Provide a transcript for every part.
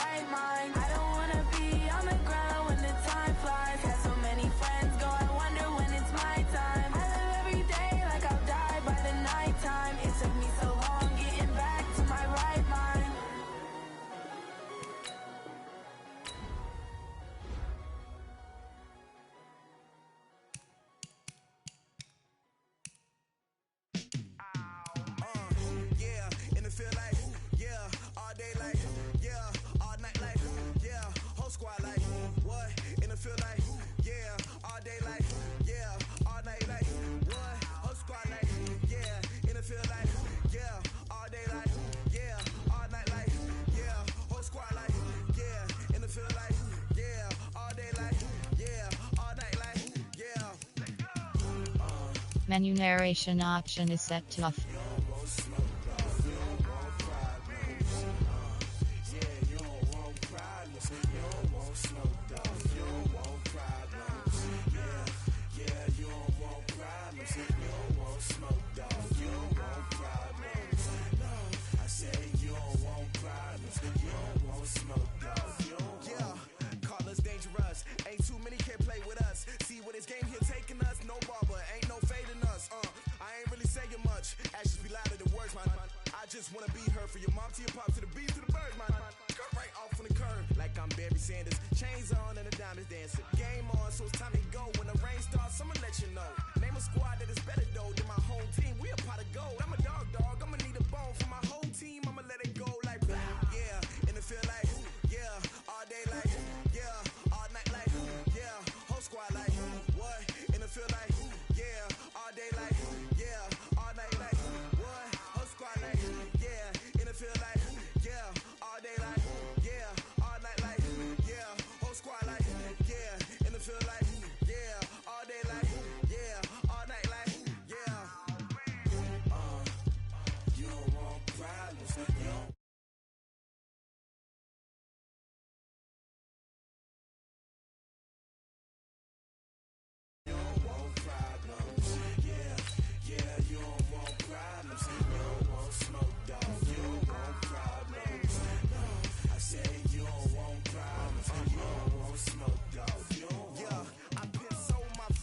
right mind. I don't wanna be on the ground when the time flies. Got so many friends go, I wonder when it's my time. I live every day like I'll die by the nighttime. It took me so long getting back to my right mind. Yeah, and it feel like, yeah, all day like, yeah, all night like, yeah, whole squad like, what? And it feel like, yeah, all day like, yeah, all night like, what? Whole squad like, yeah, and it feel like, yeah, all day like, yeah, all night like, yeah, whole squad like, yeah, and it feel like, yeah, all day like, yeah, all night like, yeah. Menu narration option is set to off. Ain't too many can play with us. See what this game here taking us. No barber, ain't no fading us. I ain't really saying much. Actions be louder than words, man. I just wanna be her for your mom to your pop to the beat to the bird, man. Cut right off on the curb like I'm Barry Sanders. Chains on and the diamonds dancing. Game on, so it's time to go. When the rain starts, I'ma let you know. Name a squad that is better though than my home team. We a pot of gold. I'm a dog. I'ma need a bone for my whole team. I'ma let it go like blah. Yeah, and it feel like yeah, all day like yeah, all night like yeah, whole squad like what? And it feel like yeah, all day like yeah, all night like what? Whole squad like yeah, and it feel like yeah, all day like yeah, all night like yeah, whole squad like yeah, and it feel like yeah, all day like yeah, all night like yeah. You don't want problems, you don't.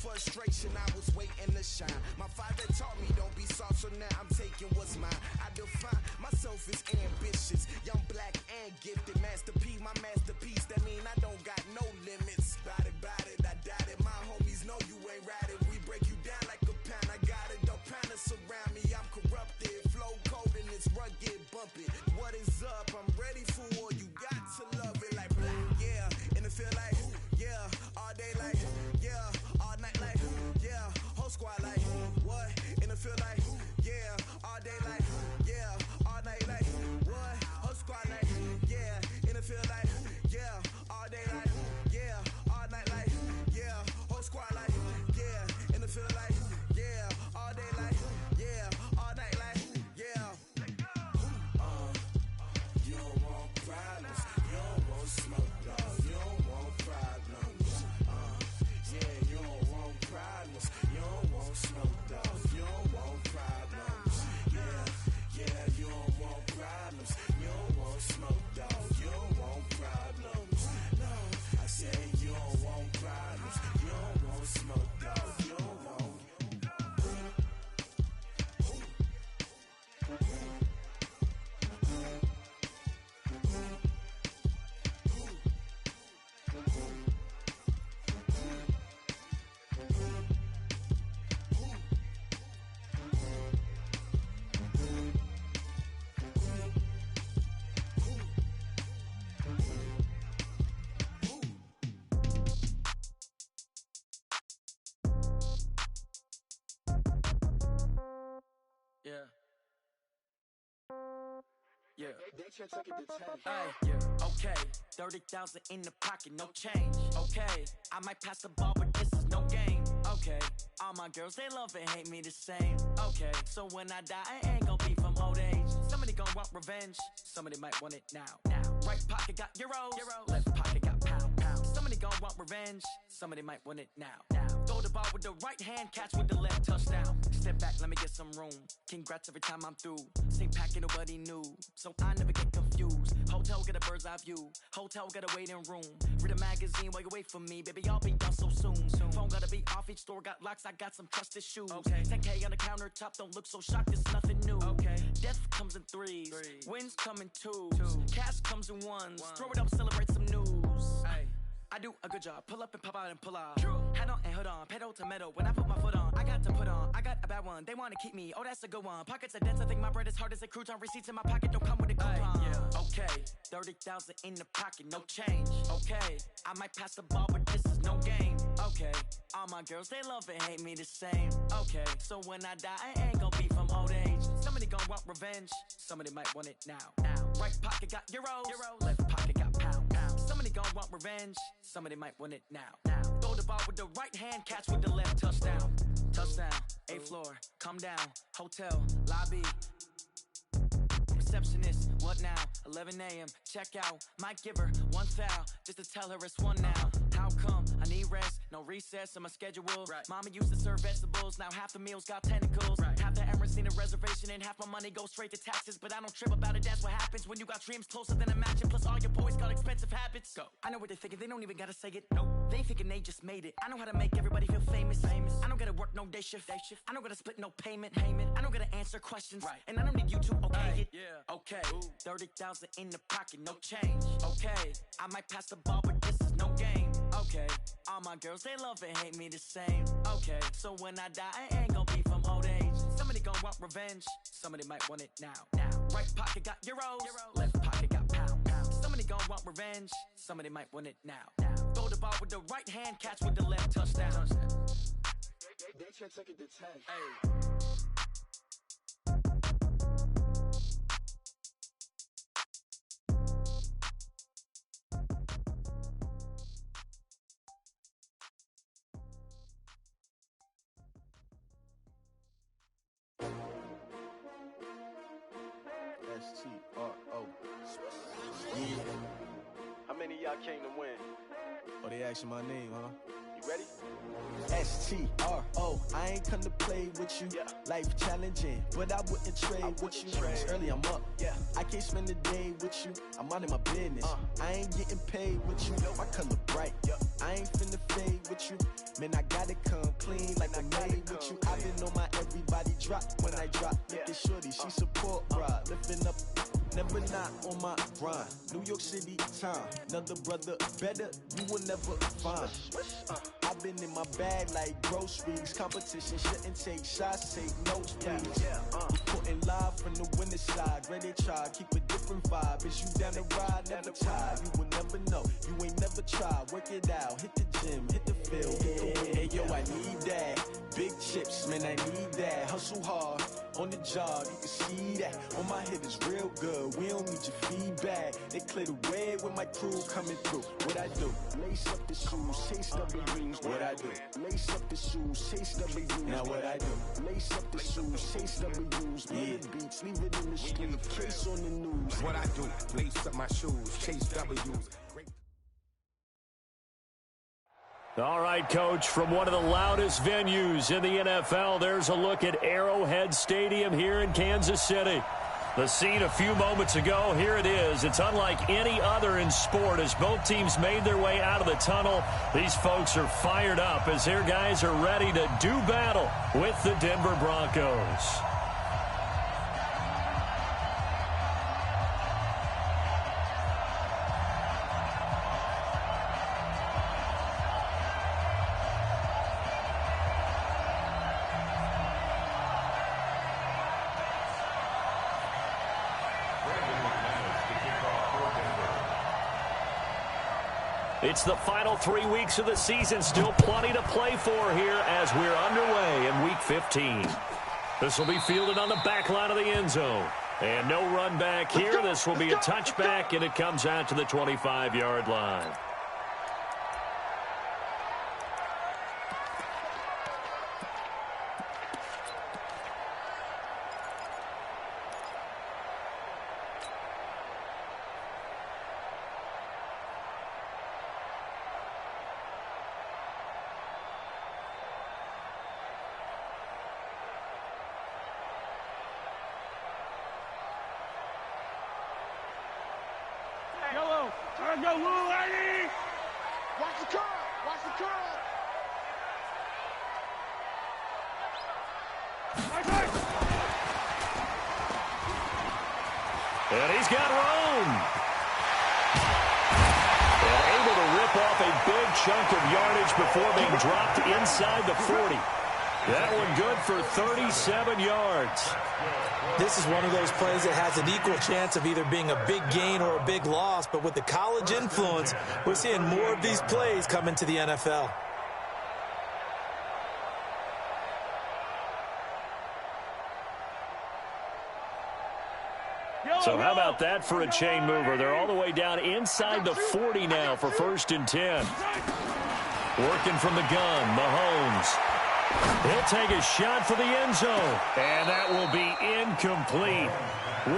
Frustration, I was waiting to shine. My father taught me don't be soft, so now I'm taking what's mine. I define myself as ambitious, young, black, and gifted. Master P, my masterpiece. That mean I don't got no limits. Bout it, I doubt it. My homies know you ain't ratted. We break you down like a pound. I got it, don't pound us around me. I'm corrupted, flow cold and it's rugged, bump it. What is up? I'm ready for war. You got to love it like black, yeah. And it feel like yeah, all day like yeah, all night like yeah, whole squad like what? And it feel like yeah, all day like yeah, all night like what? Whole squad like yeah, and it feel like yeah, all day like yeah, all night like yeah, whole squad like yeah, and it feel like yeah, all day like yeah, all night like yeah. You don't want problems, you don't want smoke, dog. You don't want problems. Yeah, you don't want problems. You don't want smoke, dog. You don't want problems. Yeah, you don't want problems. You don't want smoke, dog. You don't want problems. No, I said you don't want problems. You don't want smoke, dog. You don't want. Yeah. Hey, okay. 30,000 in the pocket, no change. Okay, I might pass the ball, but this is no game. Okay, all my girls, they love and hate me the same. Okay, so when I die, I ain't gon' be from old age. Somebody gon' want revenge, somebody might want it now. Right pocket got euros, left pocket got pound. Somebody gon' want revenge, somebody might want it now. Throw the ball with the right hand, catch with the left, touchdown. Step back, let me get some room. Congrats every time I'm through. Same packet, nobody knew, so I never get confused. Hotel get a bird's eye view. Hotel got a waiting room. Read a magazine while you wait for me. Baby, I'll be done so soon. Phone gotta be off, each store got locks. I got some trusted shoes. Okay. 10K on the countertop, don't look so shocked, it's nothing new. Okay. Death comes in threes. Wins come in twos. Cash comes in ones. Throw it up, celebrate some news. Ay. I do a good job. Pull up and pop out and pull out. Head on and hood on. Pedal to metal. When I put my foot on, I got to put on. I got a bad one. They want to keep me. Oh, that's a good one. Pockets are dense. I think my bread is hard as a crouton. Receipts in my pocket don't come with a coupon. Yeah. Okay. 30,000 in the pocket. No change. Okay. I might pass the ball, but this is no game. Okay. All my girls, they love and hate me the same. Okay. So when I die, I ain't gonna be from old age. Somebody gonna want revenge. Somebody might want it now. Right pocket got euros. Left pocket got pound. Somebody gon' want revenge. Somebody might want it now. Throw the ball with the right hand, catch with the left. Touchdown. Touchdown. 8th floor. Come down. Hotel. Lobby. Receptionist. What now? 11 a.m. Check out. Might give her one foul just to tell her it's one now. How come? I need rest. No recess in my schedule. Right. Mama used to serve vegetables. Now half the meals got tentacles. Right. Half the errands need a reservation and half my money goes straight to taxes. But I don't trip about it. That's what happens when you got dreams closer than a match. And plus all your boys got expensive habits. Go. I know what they're thinking. They don't even gotta say it. Nope. They thinking they just made it. I know how to make everybody feel famous. I don't gotta work no day shift. I don't gotta split no payment. I don't gotta answer questions. Right. And I don't need you to okay it. Yeah. Okay. 30,000 in the pocket. No change. Okay. I might pass the ball, but this is no game. Okay. All my girls, they love and hate me the same. Okay. So when I die, I ain't gonna be from old age. Somebody gon' want revenge. Somebody might want it now. Right pocket got euros. Left pocket got pound. Somebody gon' want revenge. Somebody might want it now. Throw the ball with the right hand, catch with the left. Touchdown. They can't take it to 10. Hey. S-T-R-O. Yeah. How many of y'all came to win? Oh, they asking my name, huh? You ready? S-T-R-O. I ain't come to play with you. Yeah. Life challenging, but I wouldn't trade with you. It's early, I'm up. Yeah. I can't spend the day with you. I'm minding my business. I ain't getting paid with you. My color bright. Yeah. I ain't finna fade with you. Man, I gotta come clean like I made with you. I've been on my everybody drop when I drop. Look at shorty, she support ride. Lifting up, never not on my grind. New York City time. Another brother better, you will never find. I've been in my bag like groceries. Competition shouldn't take shots, take notes, please. Reporting live from the winning side. Ready to try, keep a different vibe. Is you down the ride, never tired. You will never know, you ain't never tried. Work it out, hit the gym, hit the field, hit the win. Hey yo, I need that. Big chips, man, I need that. Hustle hard, on the job, you can see that. On my hit is real good, we don't need your feedback. They clear the way when my crew coming through. What I do? Lace up the shoes, chase W's. What I do? Lace up the shoes, chase W's. Now what I do? Lace up the shoes, chase W's. Yeah. Beats, leave it in the street, case on the news. What I do? Lace up my shoes, chase W's. All right, Coach, from one of the loudest venues in the NFL, there's a look at Arrowhead Stadium here in Kansas City. The scene a few moments ago, here it is. It's unlike any other in sport as both teams made their way out of the tunnel. These folks are fired up as their guys are ready to do battle with the Denver Broncos. It's the final 3 weeks of the season. Still plenty to play for here as we're underway in Week 15. This will be fielded on the back line of the end zone. And no run back here. This will be a touchback, and it comes out to the 25-yard line. Let's go, little lady. Watch the curl. Watch the curl. And he's got room. And able to rip off a big chunk of yardage before being dropped inside the 40. That one good for 37 yards. This is one of those plays that has an equal chance of either being a big gain or a big loss. But with the college influence, we're seeing more of these plays come into the NFL. So how about that for a chain mover? They're all the way down inside the 40 now for 1st and 10. Working from the gun, Mahomes. He'll take a shot for the end zone. And that will be incomplete.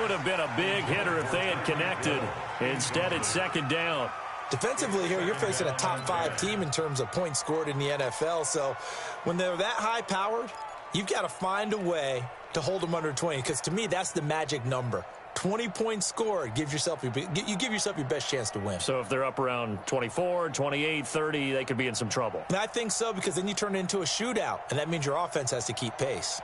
Would have been a big hitter if they had connected. Instead, it's 2nd down. Defensively here, you're facing a top 5 team in terms of points scored in the NFL. So when they're that high-powered, you've got to find a way to hold them under 20. Because to me, that's the magic number. 20 points scored, you give yourself your best chance to win. So if they're up around 24, 28, 30, they could be in some trouble. And I think so, because then you turn it into a shootout, and that means your offense has to keep pace.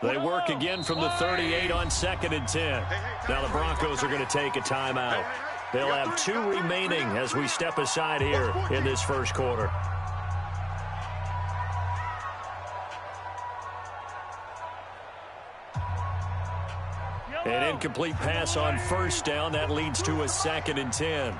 They work again from the 38 on 2nd and 10. Now the Broncos are going to take a timeout. They'll have 2 remaining as we step aside here in this first quarter. An incomplete pass on 1st down. That leads to a 2nd and 10.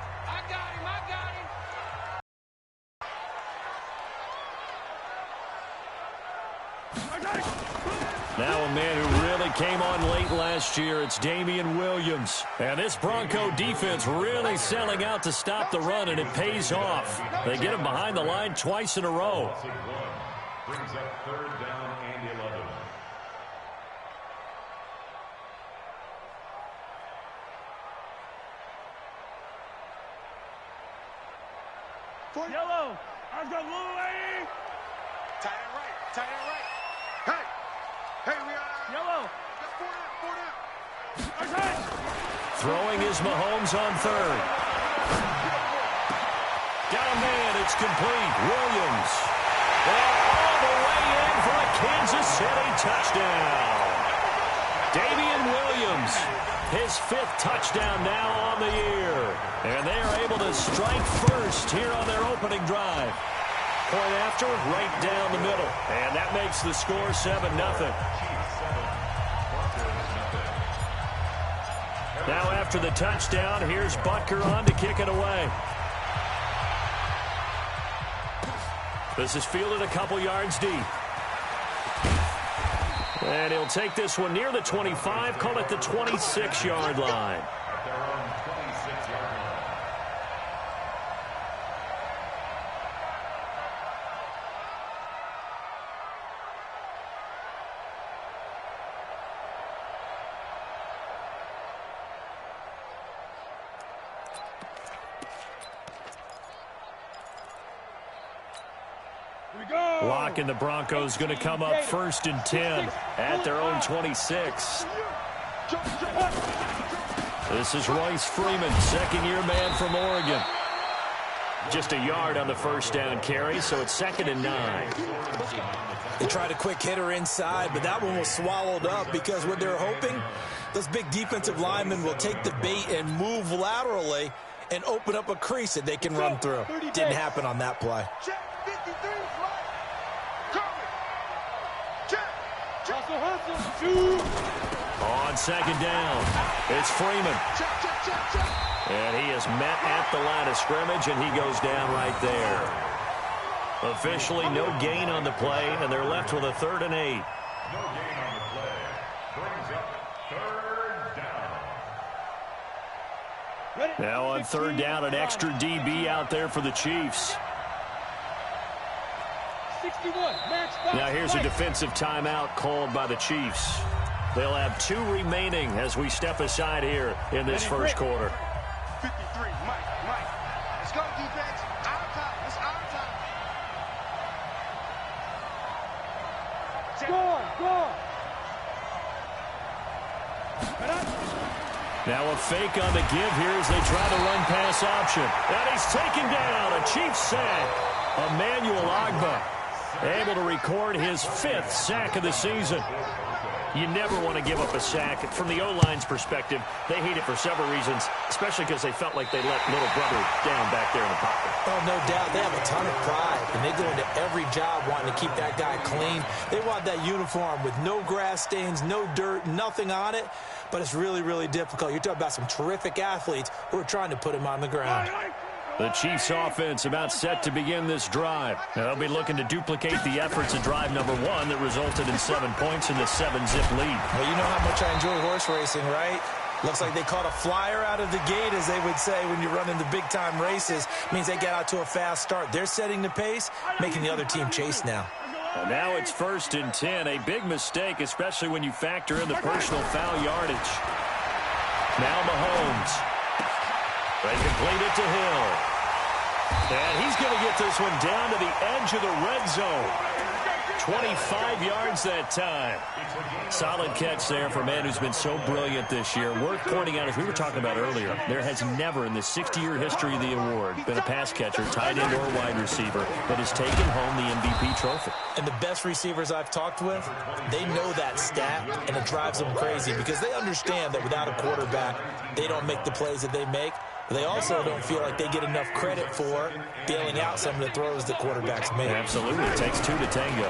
Now a man who really came on late last year, it's Damian Williams. And this Bronco defense really selling out to stop the run, and it pays off. They get him behind the line twice in a row. Brings up 3rd down and 11. Yellow. Let's go, little lady. Tight end right. Tight end right. Hey. Hey, we are. Yellow. Got 4 down. 4 down. Okay. Throwing is Mahomes on 3rd. Got a man. It's complete. Williams. And all the way in for a Kansas City touchdown. Damian Williams. His 5th touchdown now on the year. And they are able to strike first here on their opening drive. Point after, right down the middle. And that makes the score 7-0. Now after the touchdown, here's Butker on to kick it away. This is fielded a couple yards deep. And he'll take this one near the 25, call it the 26-yard line. At their own 26-yard line. Lock, and the Broncos going to come up 1st and 10 at their own 26. This is Royce Freeman, 2nd-year man from Oregon. Just a yard on the 1st down carry, so it's 2nd and 9. They tried a quick hitter inside, but that one was swallowed up because what they're hoping, those big defensive linemen will take the bait and move laterally and open up a crease that they can run through. Didn't happen on that play. On 2nd down, it's Freeman. And he is met at the line of scrimmage, and he goes down right there. Officially no gain on the play, and they're left with a 3rd and 8. No gain on the play. Brings up 3rd down. Now on 3rd down, an extra DB out there for the Chiefs. 61, match box. Now here's a defensive timeout called by the Chiefs. They'll have 2 remaining as we step aside here in this first quarter. 53, Mike. Let's go, defense. Out of time. It's out of time. Go on. Now a fake on the give here as they try to run pass option. And he's taken down. A Chiefs sack. Emmanuel Ogbah able to record his 5th sack of the season. You never want to give up a sack. From the O-line's perspective, they hate it for several reasons, especially because they felt like they let little brother down back there in the pocket. Oh, no doubt. They have a ton of pride, and they go into every job wanting to keep that guy clean. They want that uniform with no grass stains, no dirt, nothing on it, but it's really, really difficult. You're talking about some terrific athletes who are trying to put him on the ground. The Chiefs offense about set to begin this drive. They'll be looking to duplicate the efforts of drive number 1 that resulted in 7 points in the 7-zip lead. Well, you know how much I enjoy horse racing, right? Looks like they caught a flyer out of the gate, as they would say when you're running the big-time races. Means they get out to a fast start. They're setting the pace, making the other team chase now. Well, now it's 1st and 10. A big mistake, especially when you factor in the personal foul yardage. Now Mahomes. They complete it to Hill. And he's going to get this one down to the edge of the red zone. 25 yards that time. Solid catch there for a man who's been so brilliant this year. Worth pointing out, as we were talking about earlier, there has never in the 60-year history of the award been a pass catcher, tight end, or wide receiver that has taken home the MVP trophy. And the best receivers I've talked with, they know that stat, and it drives them crazy because they understand that without a quarterback, they don't make the plays that they make. They also don't feel like they get enough credit for bailing out some of the throws that quarterbacks make. Absolutely. It takes 2 to tango.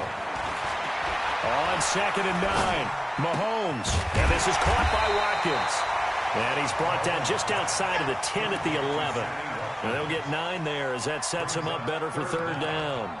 On 2nd and 9, Mahomes. And this is caught by Watkins. And he's brought down just outside of the 10 at the 11. And they'll get 9 there as that sets him up better for 3rd down.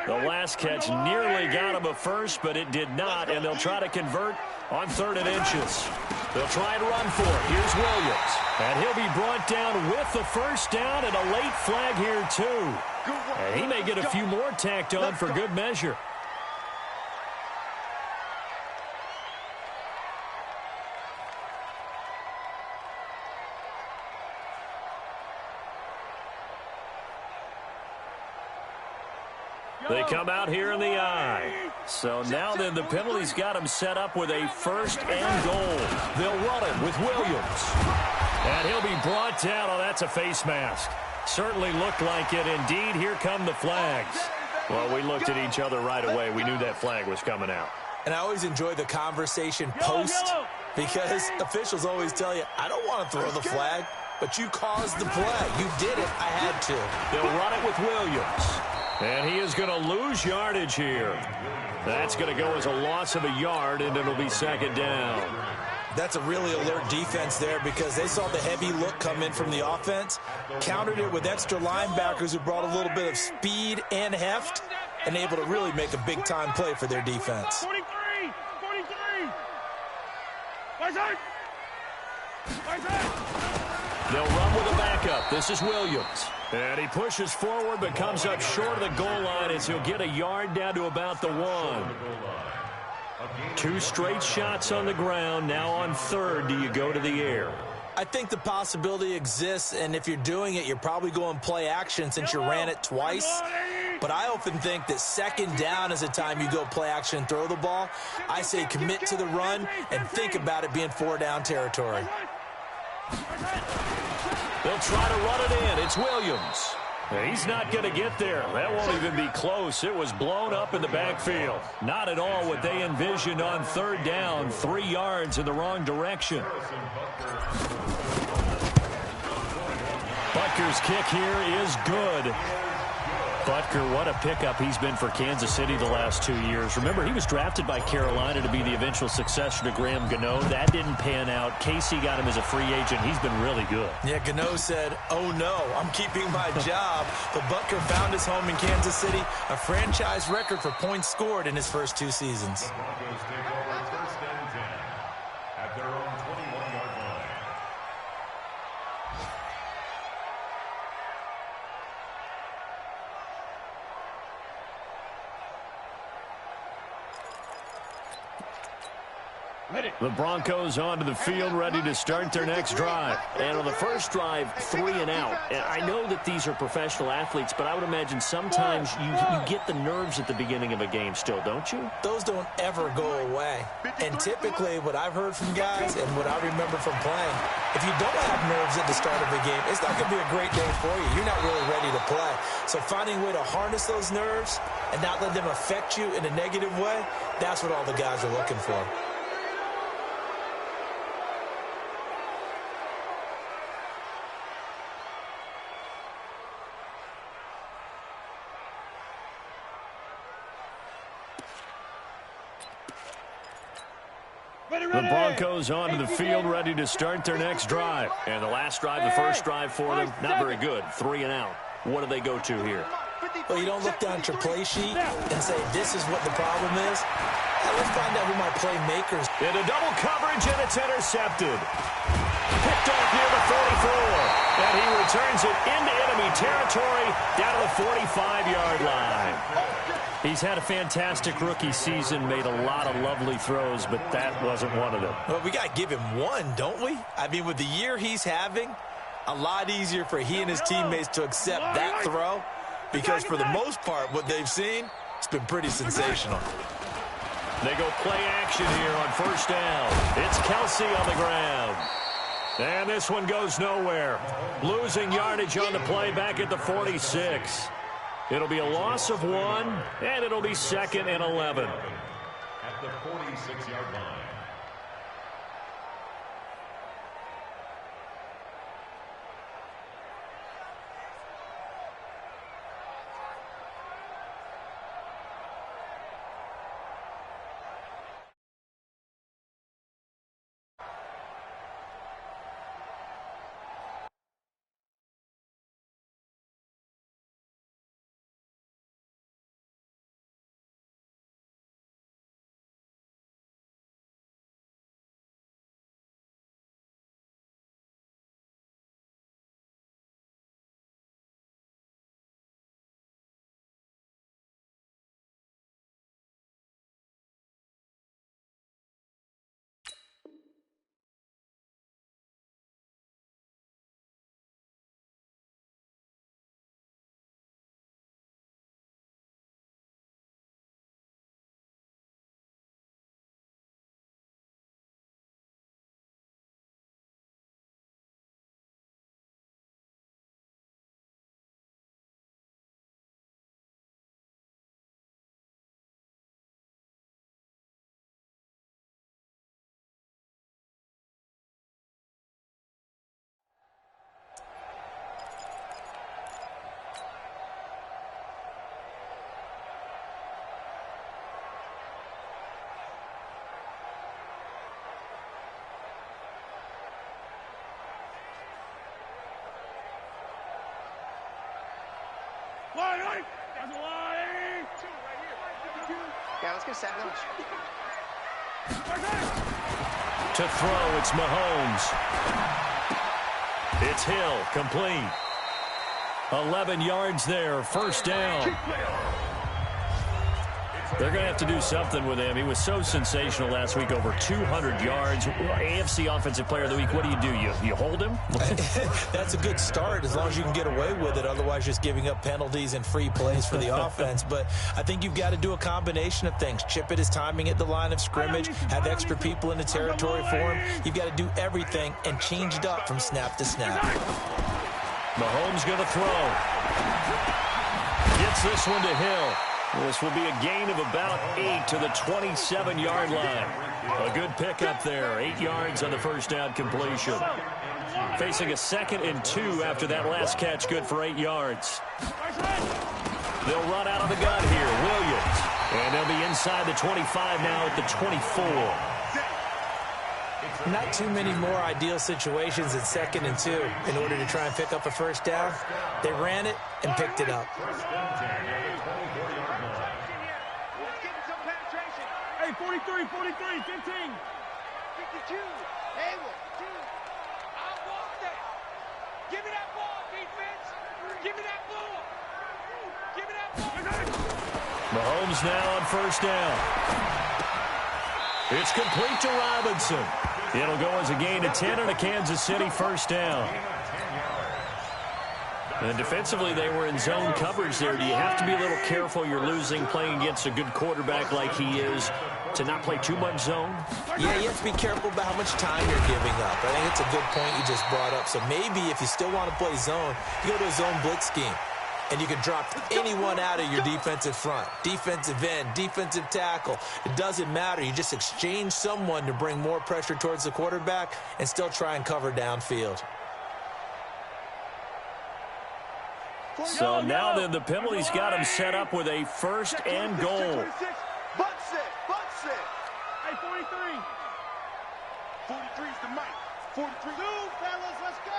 The last catch nearly got him a first, but it did not, and they'll try to convert on 3rd and inches. They'll try and run for it. Here's Williams, and he'll be brought down with the 1st down and a late flag here, too. And he may get a few more tacked on for good measure. They come out here in the I. So now then the penalty's got him set up with a 1st and goal. They'll run it with Williams. And he'll be brought down. Oh, that's a face mask. Certainly looked like it. Indeed, here come the flags. Well, we looked at each other right away. We knew that flag was coming out. And I always enjoy the conversation post because officials always tell you, I don't want to throw the flag, but you caused the play. You did it. I had to. They'll run it with Williams. And he is going to lose yardage here. That's going to go as a loss of a yard, and it'll be 2nd down. That's a really alert defense there because they saw the heavy look come in from the offense, countered it with extra linebackers who brought a little bit of speed and heft, and able to really make a big-time play for their defense. 43! Right side! Right side! They'll run with a backup. This is Williams. And he pushes forward but comes up short of the goal line as he'll get a yard down to about the 1. 2 straight shots on the ground. Now on 3rd, do you go to the air? I think the possibility exists, and if you're doing it, you're probably going play action since you ran it twice. But I often think that 2nd down is the time you go play action and throw the ball. I say commit to the run and think about it being 4-down territory. They'll try to run it in. It's Williams. He's not going to get there. That won't even be close. It was blown up in the backfield. Not at all what they envisioned on 3rd down. 3 yards in the wrong direction. Butker's kick here is good. Butker, what a pickup he's been for Kansas City the last 2 years. Remember, he was drafted by Carolina to be the eventual successor to Graham Gano. That didn't pan out. Casey got him as a free agent. He's been really good. Yeah, Gano said, oh no, I'm keeping my job. But Butker found his home in Kansas City, a franchise record for points scored in his first 2 seasons. The Broncos onto the field, ready to start their next drive. And on the first drive, 3 and out. And I know that these are professional athletes, but I would imagine sometimes you get the nerves at the beginning of a game still, don't you? Those don't ever go away. And typically, what I've heard from guys and what I remember from playing, if you don't have nerves at the start of a game, it's not going to be a great day for you. You're not really ready to play. So finding a way to harness those nerves and not let them affect you in a negative way, that's what all the guys are looking for. The Broncos onto the field, ready to start their next drive. And the last drive, the first drive for them, not very good. 3 and out. What do they go to here? Well, you don't look down at your play sheet and say, this is what the problem is. Let's find out who my playmakers. Into double coverage, and it's intercepted. Picked off near the 44. And he returns it into enemy territory down to the 45-yard line. He's had a fantastic rookie season, made a lot of lovely throws, but that wasn't one of them. Well, we got to give him one, don't we? I mean, with the year he's having, a lot easier for he and his teammates to accept that throw because for the most part, what they've seen, it's been pretty sensational. They go play action here on first down. It's Kelsey on the ground. And this one goes nowhere. Losing yardage on the play back at the 46. It'll be a loss of 1, and it'll be 2nd and 11. At the 46-yard line. Yeah, let's get Sam Village. To throw, it's Mahomes. It's Hill, complete. 11 yards there, first down. They're going to have to do something with him. He was so sensational last week, over 200 yards. AFC Offensive Player of the Week, what do? You hold him? That's a good start as long as you can get away with it. Otherwise, just giving up penalties and free plays for the offense. But I think you've got to do a combination of things. Chip it his timing at the line of scrimmage, have extra people in the territory for him. You've got to do everything and change it up from snap to snap. Mahomes going to throw. Gets this one to Hill. This will be a gain of about 8 to the 27-yard line. A good pickup there. 8 yards on the first down completion. Facing a 2nd and 2 after that last catch, good for 8 yards. They'll run out of the gun here. Williams. And they'll be inside the 25 now at the 24. Not too many more ideal situations in 2nd and 2 in order to try and pick up a first down. They ran it and picked it up. Hey, 43, 43, 15. 52. Hey, dude. I want that. Give me that ball, defense. Give me that ball. Give me that ball. Mahomes now on first down. It's complete to Robinson. It'll go as a gain of 10 and a Kansas City first down. And defensively, they were in zone coverage there. Do you have to be a little careful? You're losing playing against a good quarterback like he is to not play too much zone? Yeah, you have to be careful about how much time you're giving up. I think it's a good point you just brought up. So maybe if you still want to play zone, you go to a zone blitz scheme. And you can drop anyone out of your defensive front. Defensive end, defensive tackle. It doesn't matter. You just exchange someone to bring more pressure towards the quarterback and still try and cover downfield. So now then, the penalty's got him set up with a first and goal. Butt set. Hey, 43. 43's the mic. 43. Two, fellas, let's go.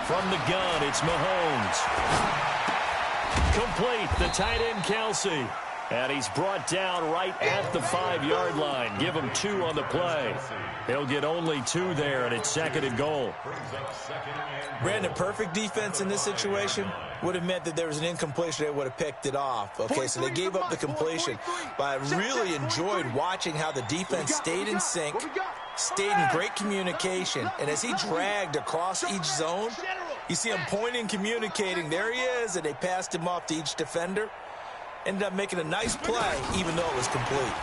From the gun, it's Mahomes. Complete, the tight end, Kelsey. And he's brought down right at the 5-yard line. Give him 2 on the play. He'll get only 2 there, and it's second and goal. Brandon, perfect defense in this situation would have meant that there was an incompletion. They would have picked it off. Okay, so they gave up the completion. But I really enjoyed watching how the defense stayed in sync, stayed in great communication. And as he dragged across each zone, you see him pointing, communicating. There he is, and they passed him off to each defender. Ended up making a nice play, even though it was complete.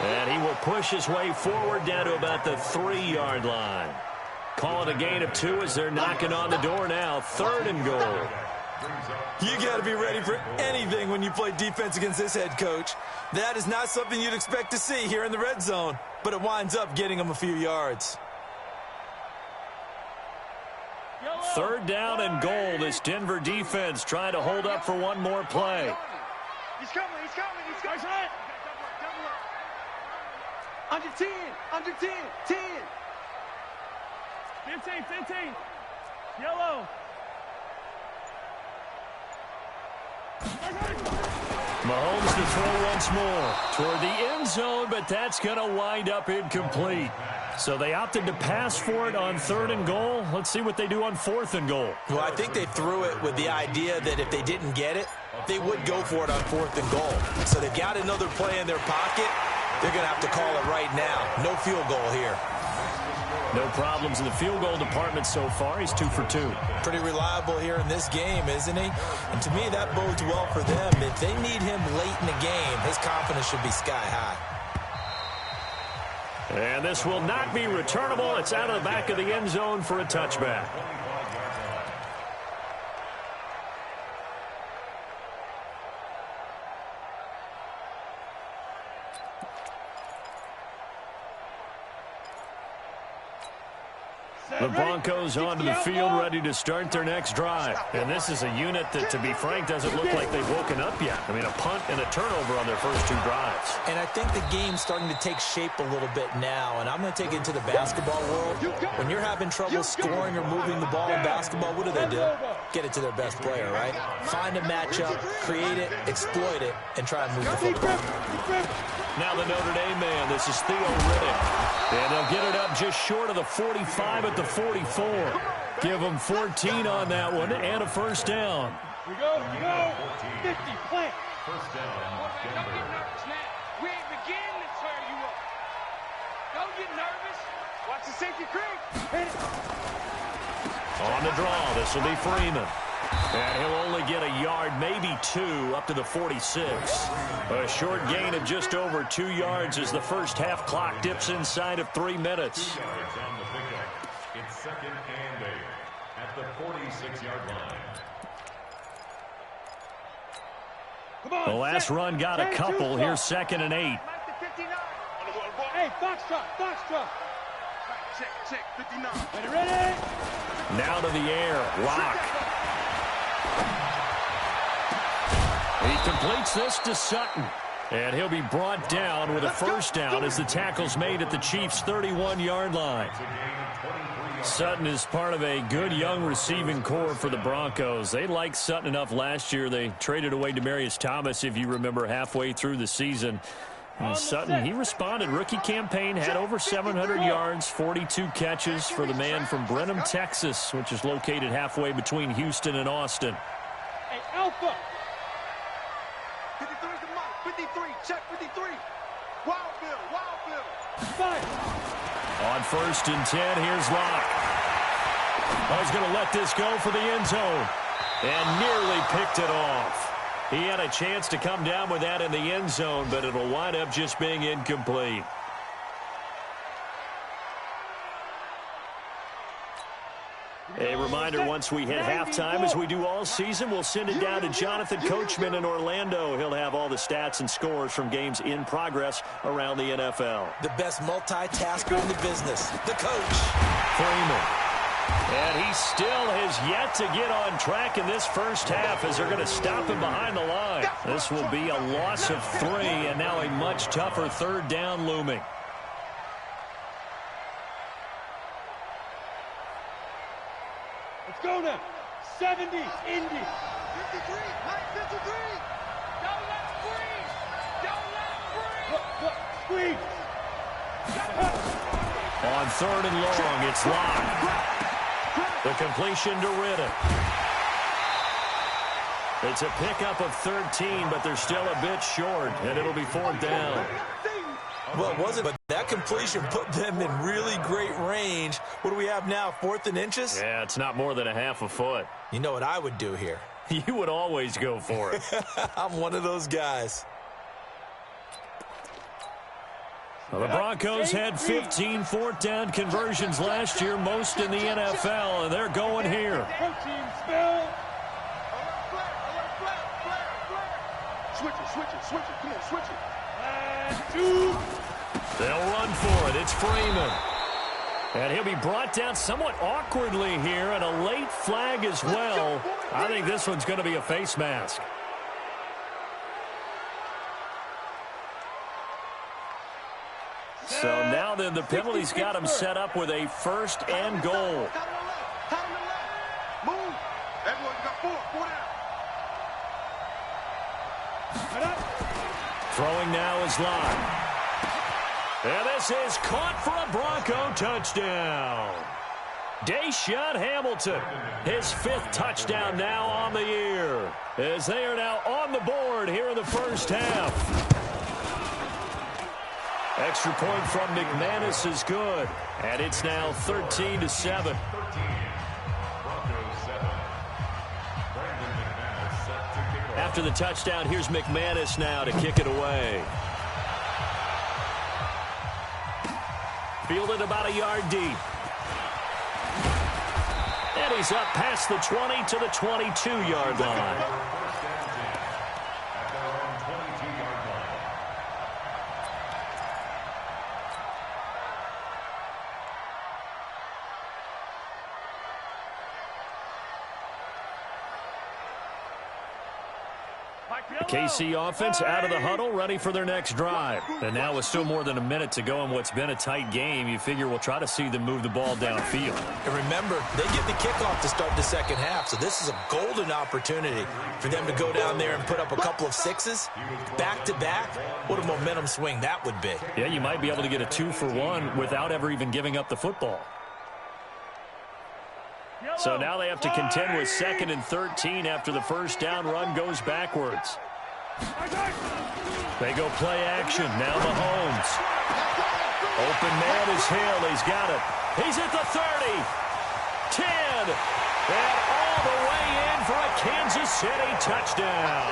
And he will push his way forward down to about the 3-yard line. Call it a gain of 2 as they're knocking on the door now. Third and goal. You got to be ready for anything when you play defense against this head coach. That is not something you'd expect to see here in the red zone, but it winds up getting him a few yards. Third down and goal. This Denver defense trying to hold up for one more play. He's coming. Under 10, 10. 15. Yellow. Mahomes to throw once more toward the end zone, but that's going to wind up incomplete. So they opted to pass for it on third and goal. Let's see what they do on fourth and goal. Well, I think they threw it with the idea that if they didn't get it, they would go for it on fourth and goal. So they've got another play in their pocket. They're going to have to call it right now. No field goal here. No problems in the field goal department so far. He's 2 for 2. Pretty reliable here in this game, isn't he? And to me, that bodes well for them. If they need him late in the game, his confidence should be sky high. And this will not be returnable. It's out of the back of the end zone for a touchback. The Broncos onto the field, ready to start their next drive. And this is a unit that, to be frank, doesn't look like they've woken up yet. I mean, a punt and a turnover on their first 2 drives. And I think the game's starting to take shape a little bit now. And I'm going to take it to the basketball world. When you're having trouble scoring or moving the ball in basketball, what do? Get it to their best player, right? Find a matchup, create it, exploit it, and try and move the football. Now the Notre Dame man, this is Theo Riddick. And they'll get it up just short of the 45 at the 44. Give them 14 on that one and a first down. We go. 50, plant. First down, Don't get nervous now. We ain't beginning to tear you up. Don't get nervous. Watch the safety creep. Hit it. On the draw, this will be Freeman. And he'll only get a yard, maybe 2, up to the 46. A short gain of just over 2 yards as the first half clock dips inside of 3 minutes. 2 yards on the pickup. It's second and 8 at the 46-yard line. The last run got a couple. Here's second and 8. Hey, Foxtrot. Check, 59. Ready? Now to the air. Rock. He completes this to Sutton. And he'll be brought down with a first down as the tackle's made at the Chiefs' 31-yard line. Sutton is part of a good young receiving core for the Broncos. They liked Sutton enough last year. They traded away Demaryius Thomas, if you remember, halfway through the season. And Sutton, he responded. Rookie campaign, had over 700 yards, 42 catches for the man from Brenham, Texas, which is located halfway between Houston and Austin. Hey, Alpha. 53's the mark. 53. Check 53. Wild Bill. Wild Bill. On 1st and 10, here's Locke. Oh, he's going to let this go for the end zone. And nearly picked it off. He had a chance to come down with that in the end zone, but it'll wind up just being incomplete. A reminder, once we hit halftime, as we do all season, we'll send it down to Jonathan Coachman in Orlando. He'll have all the stats and scores from games in progress around the NFL. The best multitasker in the business, the coach. Freeman. And he still has yet to get on track in this first half as they're going to stop him behind the line. This will be a loss of 3, and now a much tougher 3rd down looming. Let's go now. 70, Indy. 53, 53. Don't let him breathe. Don't let him breathe. Squeeze. On 3rd and long, it's Locke. The completion to Riddick. It's a pickup of 13, but they're still a bit short, and it'll be 4th down. Well, it wasn't, but that completion put them in really great range. What do we have now, 4th and inches? Yeah, it's not more than a half a foot. You know what I would do here? You would always go for it. I'm one of those guys. Well, the Broncos had 15 4th down conversions last year, most in the NFL, and they're going here. Protein spill. Switch it. Come on, switch it. And 2. They'll run for it. It's Freeman. And he'll be brought down somewhat awkwardly here, and a late flag as well. I think this one's going to be a face mask. So now then the penalty's got him set up with a 1st and goal. Move. Everyone, you got 4 down. Throwing now is Locke. And this is caught for a Bronco touchdown. Deshaun Hamilton, his 5th touchdown now on the year, as they are now on the board here in the first half. Extra point from McManus is good, and it's now 13-7. After the touchdown, here's McManus now to kick it away. Fielded about a yard deep. And he's up past the 20 to the 22-yard line. KC offense out of the huddle, ready for their next drive. And now with still more than a minute to go in what's been a tight game, you figure we'll try to see them move the ball downfield. And remember, they get the kickoff to start the second half, so this is a golden opportunity for them to go down there and put up a couple of 6s back-to-back. What a momentum swing that would be. Yeah, you might be able to get a 2-for-1 without ever even giving up the football. So now they have to contend with 2nd and 13 after the first down run goes backwards. They go play action. Now Mahomes. Open man is Hill. He's got it. He's at the 30. 10. And all the way in for a Kansas City touchdown.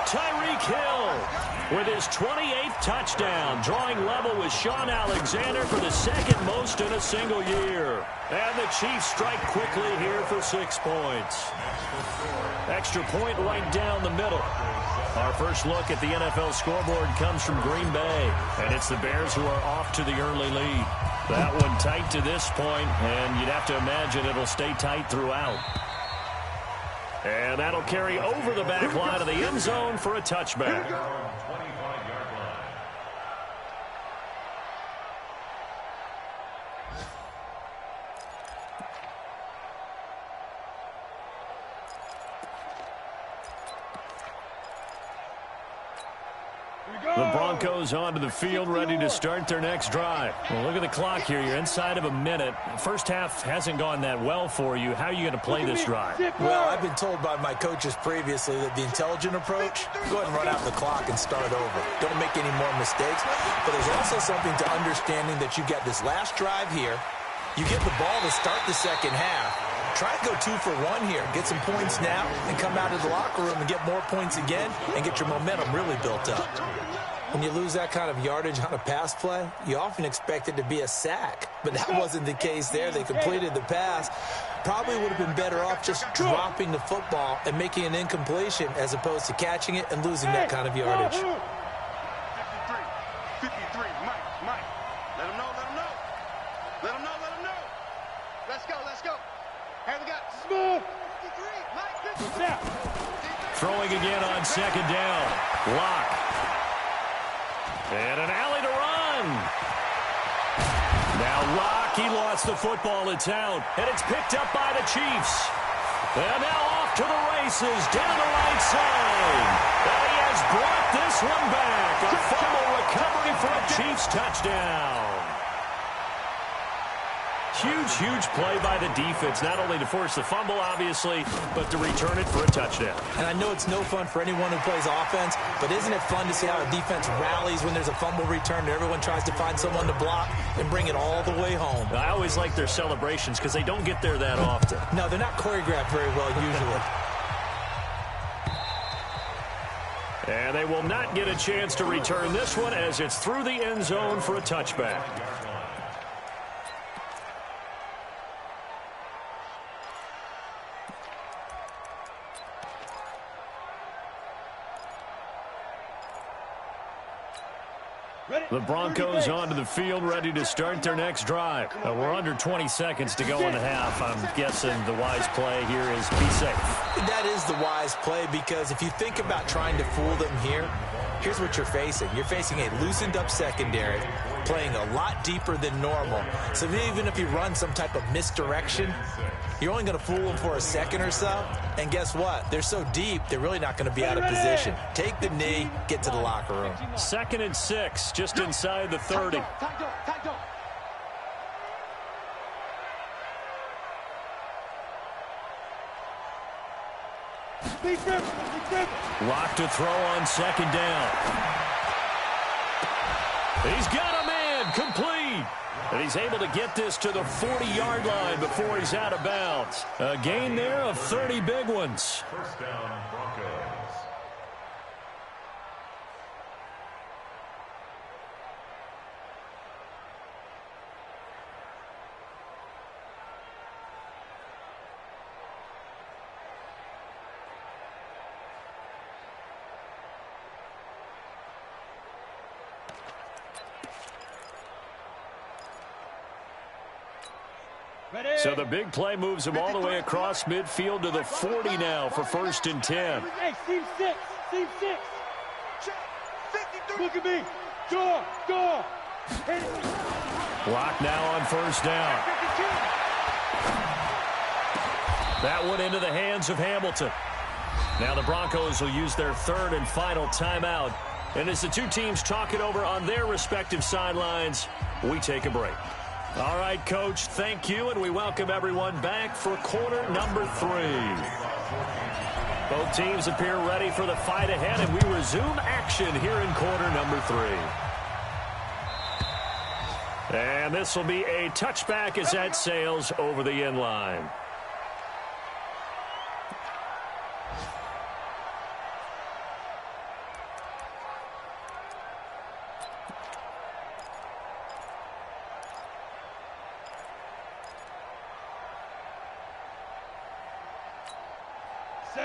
Tyreek Hill with his 28th touchdown, drawing level with Sean Alexander for the 2nd most in a single year. And the Chiefs strike quickly here for 6 points. Extra point right down the middle. Our first look at the NFL scoreboard comes from Green Bay, and it's the Bears who are off to the early lead. That one tight to this point, and you'd have to imagine it'll stay tight throughout. And that'll carry over the back line of the end zone for a touchback. The Broncos onto the field, ready to start their next drive. Well, look at the clock here. You're inside of a minute. First half hasn't gone that well for you. How are you going to play this drive? Well, I've been told by my coaches previously that the intelligent approach, go ahead and run out the clock and start over. Don't make any more mistakes. But there's also something to understanding that you get this last drive here. You get the ball to start the second half. Try and go 2 for 1 here. Get some points now and come out of the locker room and get more points again and get your momentum really built up. When you lose that kind of yardage on a pass play, you often expect it to be a sack. But that wasn't the case there. They completed the pass. Probably would have been better off just dropping the football and making an incompletion as opposed to catching it and losing that kind of yardage. 53, Mike. Let him know. Let's go. Here we go. Smooth. 53, Mike. Throwing again on second down. Lock. And an alley to run. Now Lock, he lost the football. It's out. And it's picked up by the Chiefs. And now off to the races down the right side. And he has brought this one back. A fumble recovery for a Chiefs touchdown. Huge play by the defense, not only to force the fumble, obviously, but to return it for a touchdown. And I know it's no fun for anyone who plays offense, but isn't it fun to see how a defense rallies when there's a fumble return and everyone tries to find someone to block and bring it all the way home? I always like their celebrations because they don't get there that often. No, they're not choreographed very well usually. And they will not get a chance to return this one as it's through the end zone for a touchback. The Broncos onto the field, ready to start their next drive. We're under 20 seconds to go in the half. I'm guessing the wise play here is be safe. That is the wise play because if you think about trying to fool them here, here's what you're facing. You're facing a loosened up secondary, playing a lot deeper than normal. So even if you run some type of misdirection, you're only going to fool them for a second or so. And guess what? They're so deep, they're really not going to be out of position. Take the knee, get to the locker room. 2nd and 6, just inside the 30. Lock to throw on 2nd down. He's got a man, complete. And he's able to get this to the 40-yard line before he's out of bounds. A gain there of 30 big ones. First down, Broncos. So the big play moves him all the way across midfield to the 40 now for 1st and 10. Hey, team 6. Look at me. Go. Lock now on 1st down. That one into the hands of Hamilton. Now the Broncos will use their 3rd and final timeout. And as the two teams talk it over on their respective sidelines, we take a break. All right, Coach, thank you, and we welcome everyone back for quarter number 3. Both teams appear ready for the fight ahead, and we resume action here in quarter number 3. And this will be a touchback as that sails over the end line.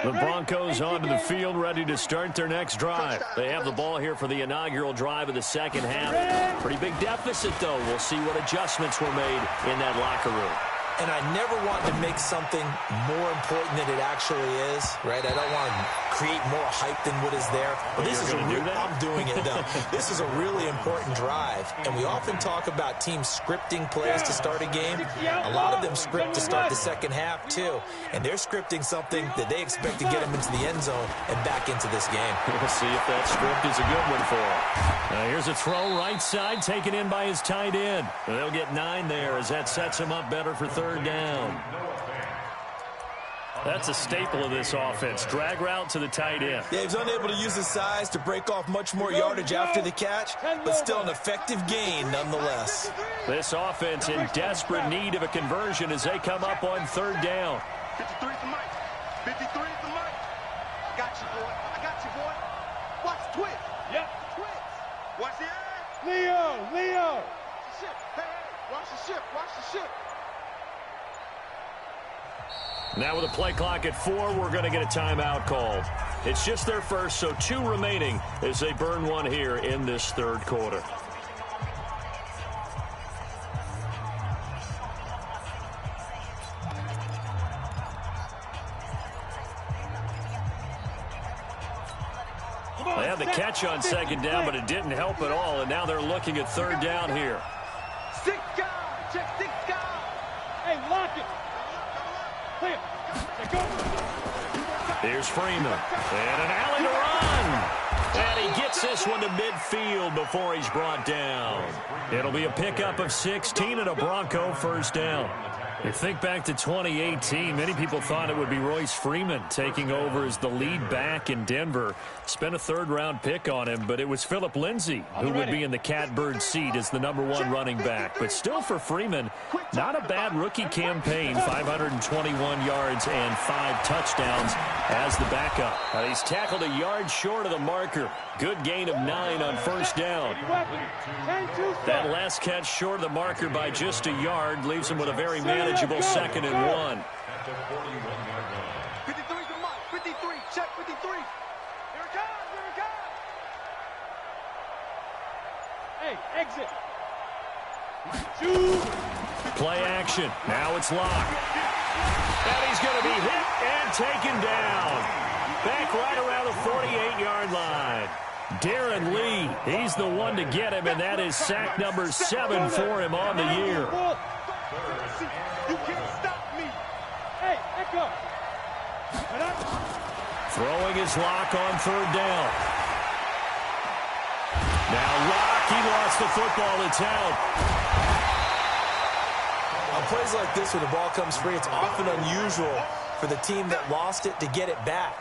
The Broncos onto the field, ready to start their next drive. They have the ball here for the inaugural drive of the second half. Pretty big deficit, though. We'll see what adjustments were made in that locker room. and I never want to make something more important than it actually is, right? I don't want to create more hype than what is there. But this is I'm doing it, though. This is a really important drive, and we often talk about teams scripting plays to start a game. A lot of them script to start the second half, too, and they're scripting something that they expect to get them into the end zone and back into this game. We'll see if that script is a good one for him. Here's a throw right side, taken in by his tight end. They'll get 9 there as that sets him up better for third down. That's a staple of this offense. Drag route to the tight end. Yeah, he's unable to use his size to break off much more yardage after the catch, but still an effective gain nonetheless. This offense in desperate need of a conversion as they come up on third down. 53 for Mike. 53 for Mike. I got you, boy. I got you, boy. Watch the twist. Yep. Twist. Watch the eye. Leo. Ship. Hey, watch the ship. Watch the ship. Now with a play clock at 4, we're going to get a timeout called. It's just their first, so 2 remaining as they burn one here in this third quarter. They had the catch on second down, but it didn't help at all, and now they're looking at third down here. 6 guys. Check 6 guys. Hey, lock it. Clear. Go. Here's Freeman. And an alley to run. And he gets this one to midfield before he's brought down. It'll be a pickup of 16 and a Bronco first down. You think back to 2018, many people thought it would be Royce Freeman taking over as the lead back in Denver. Spent a third-round pick on him, but it was Philip Lindsay who would be in the catbird seat as the #1 running back. But still for Freeman, not a bad rookie campaign, 521 yards and 5 touchdowns as the backup. He's tackled a yard short of the marker. Good gain of 9 on first down. That last catch short of the marker by just a yard leaves him with a very manageable 2nd and 1. 53 to Mike. 53. Check 53. Here it comes. Here it comes. Hey, exit. Play action. Now it's locked. And he's going to be hit and taken down. Back right around the 48-yard line. Darren Lee, he's the one to get him, and that is sack number 7 for him on the year. You can't stop me. Hey, echo. Throwing his lock on third down. Now Lock, he lost the football. It's out. On plays like this where the ball comes free, it's often unusual for the team that lost it to get it back,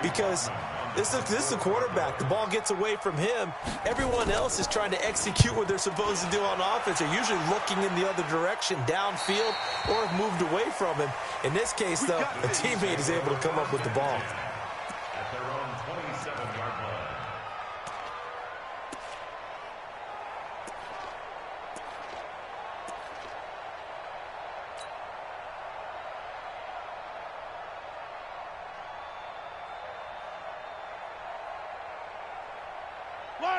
because this is the quarterback. The ball gets away from him. Everyone else is trying to execute what they're supposed to do on offense. They're usually looking in the other direction, downfield, or have moved away from him. In this case, though, a teammate is able to come up with the ball. At their own 27-yard line.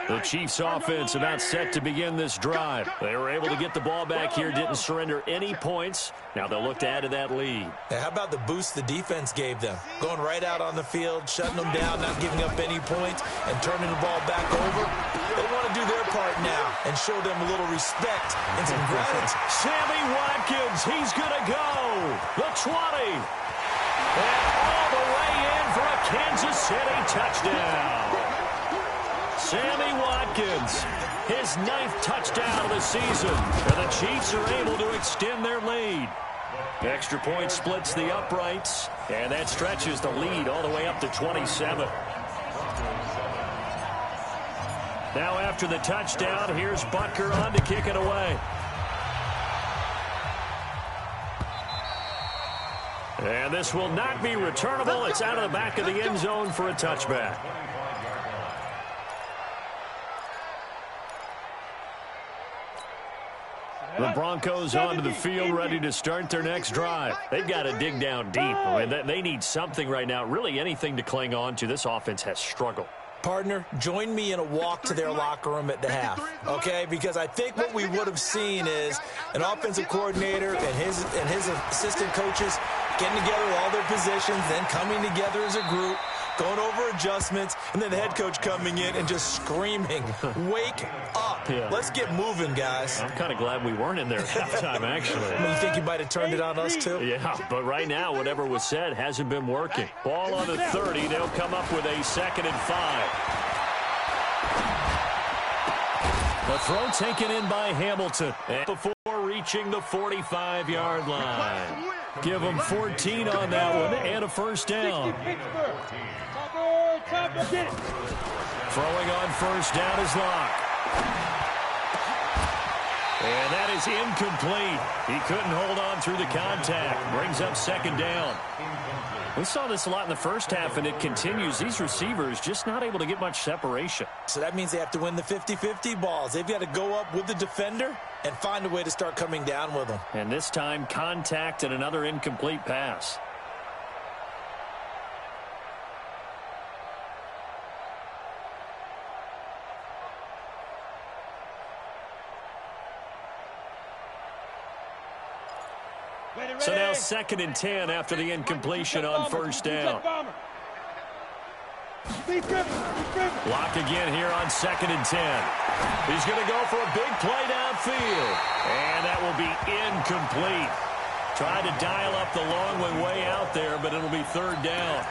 The Chiefs offense about set to begin this drive. They were able to get the ball back here, didn't surrender any points. Now they'll look to add to that lead. Now, how about the boost the defense gave them? Going right out on the field, shutting them down, not giving up any points, and turning the ball back over. They want to do their part now and show them a little respect and some gratitude. Sammy Watkins, he's going to go. The 20. And all the way in for a Kansas City touchdown. Sammy Watkins, his 9th touchdown of the season. And the Chiefs are able to extend their lead. Extra point splits the uprights, and that stretches the lead all the way up to 27. Now after the touchdown, here's Butker on to kick it away. And this will not be returnable. It's out of the back of the end zone for a touchback. The Broncos onto the field, ready to start their next drive. They've got to dig down deep. I mean, they need something right now, really anything to cling on to. This offense has struggled. Partner, join me in a walk to their locker room at the half, okay? Because I think what we would have seen is an offensive coordinator and his assistant coaches getting together with all their positions, then coming together as a group, going over adjustments, and then the head coach coming in and just screaming, wake up. Yeah. Let's get moving, guys. I'm kind of glad we weren't in there at halftime, actually. You think you might have turned it on us, too? Yeah, but right now, whatever was said hasn't been working. Ball on the 30. They'll come up with a 2nd and 5. The throw taken in by Hamilton before reaching the 45-yard line. Give them 14 on that one and a first down. Throwing on first down is Locke. And that is incomplete. He couldn't hold on through the contact. Brings up 2nd down. We saw this a lot in the first half, and it continues. These receivers just not able to get much separation. So that means they have to win the 50-50 balls. They've got to go up with the defender and find a way to start coming down with them. And this time, contact and another incomplete pass. So now 2nd and 10 after the incompletion on first down. Block again here on 2nd and 10. He's going to go for a big play downfield. And that will be incomplete. Tried to dial up the long one way out there, but it'll be 3rd down.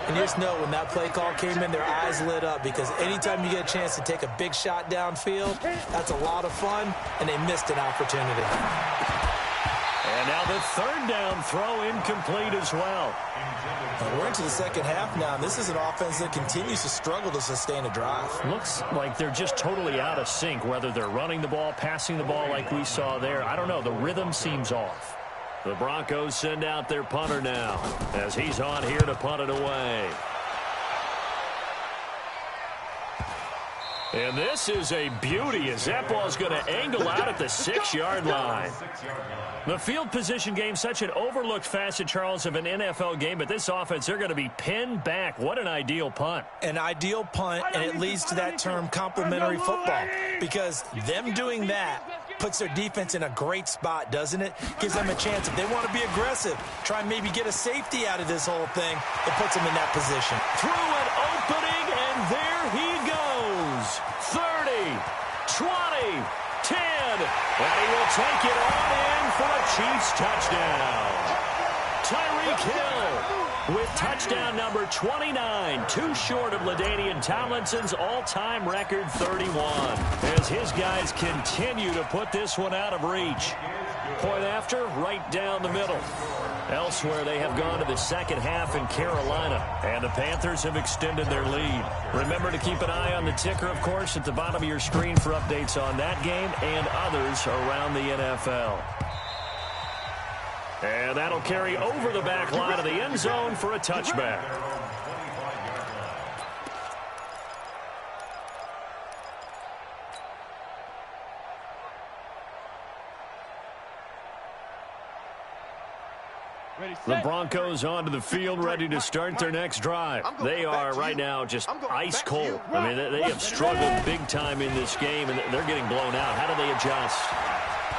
And just know, when that play call came in, their eyes lit up, because anytime you get a chance to take a big shot downfield, that's a lot of fun, and they missed an opportunity. And now the 3rd down throw incomplete as well. And we're into the second half now, and this is an offense that continues to struggle to sustain a drive. Looks like they're just totally out of sync, whether they're running the ball, passing the ball like we saw there. I don't know. The rhythm seems off. The Broncos send out their punter now as he's on here to punt it away. And this is a beauty as that ball's going to angle out at the 6-yard line. The field position game, such an overlooked facet, Charles, of an NFL game, but this offense, they're going to be pinned back. What an ideal punt. An ideal punt, and it leads to that term complementary football, because them doing that puts their defense in a great spot, doesn't it? Gives them a chance. If they want to be aggressive, try and maybe get a safety out of this whole thing, it puts them in that position. Through an opening, and there he goes. 30, 20, 10, and he will take it on in for a Chiefs touchdown. Tyreek Hill with touchdown number 29, too short of LaDainian Tomlinson's all-time record 31, as his guys continue to put this one out of reach. Point after, right down the middle. Elsewhere, they have gone to the second half in Carolina, and the Panthers have extended their lead. Remember to keep an eye on the ticker, of course, at the bottom of your screen for updates on that game and others around the NFL. And that'll carry over the back line of the end zone for a touchback. The Broncos onto the field, ready to start their next drive. They are right now just ice cold. I mean, they have struggled big time in this game, and they're getting blown out. How do they adjust?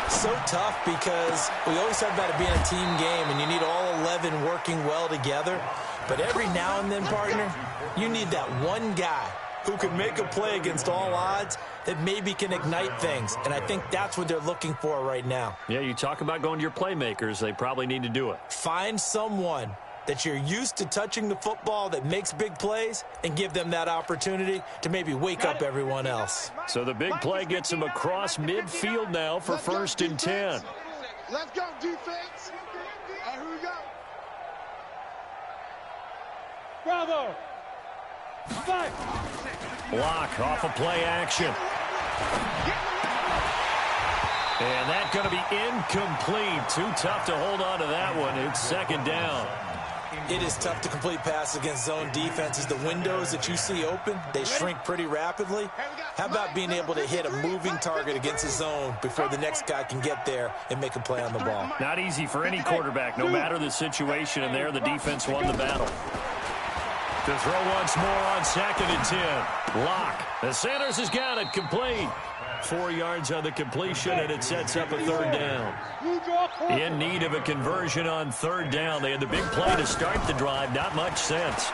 So tough, because we always talk about it being a team game, and you need all 11 working well together. But every now and then, partner, you need that one guy who can make a play against all odds that maybe can ignite things. And I think that's what they're looking for right now. Yeah, you talk about going to your playmakers. They probably need to do it. Find someone that you're used to touching the football that makes big plays and give them that opportunity to maybe wake up everyone else. So the big play gets him across midfield now for 1st and 10. Let's go, defense. All right, here we go. Bravo. Fight. Block off of play action. And that's going to be incomplete. Too tough to hold on to that one. It's 2nd down. It is tough to complete passes against zone defenses. The windows that you see open, they shrink pretty rapidly. How about being able to hit a moving target against a zone before the next guy can get there and make a play on the ball? Not easy for any quarterback, no matter the situation, and there the defense won the battle. To throw once more on 2nd and 10. Lock. The Sanders has got it complete. 4 yards on the completion, and it sets up a 3rd down. In need of a conversion on 3rd down. They had the big play to start the drive. Not much sense.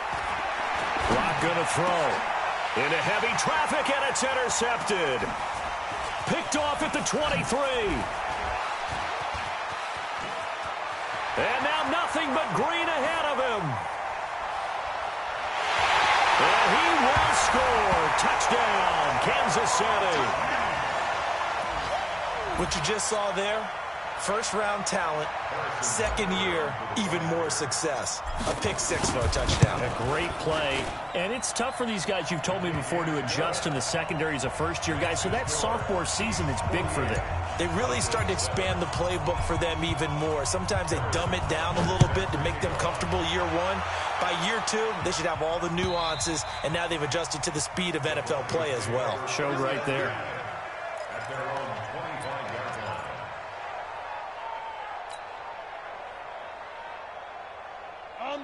Lock going to throw. Into heavy traffic, and it's intercepted. Picked off at the 23. And now nothing but green ahead of him. And he will score. Touchdown, Kansas City. What you just saw there, first-round talent, 2nd year, even more success. A pick 6 for a touchdown. A great play. And it's tough for these guys, you've told me before, to adjust in the secondary as a first-year guy. So that sophomore season is big for them. They really start to expand the playbook for them even more. Sometimes they dumb it down a little bit to make them comfortable year 1. By year 2, they should have all the nuances, and now they've adjusted to the speed of NFL play as well. Showed right there.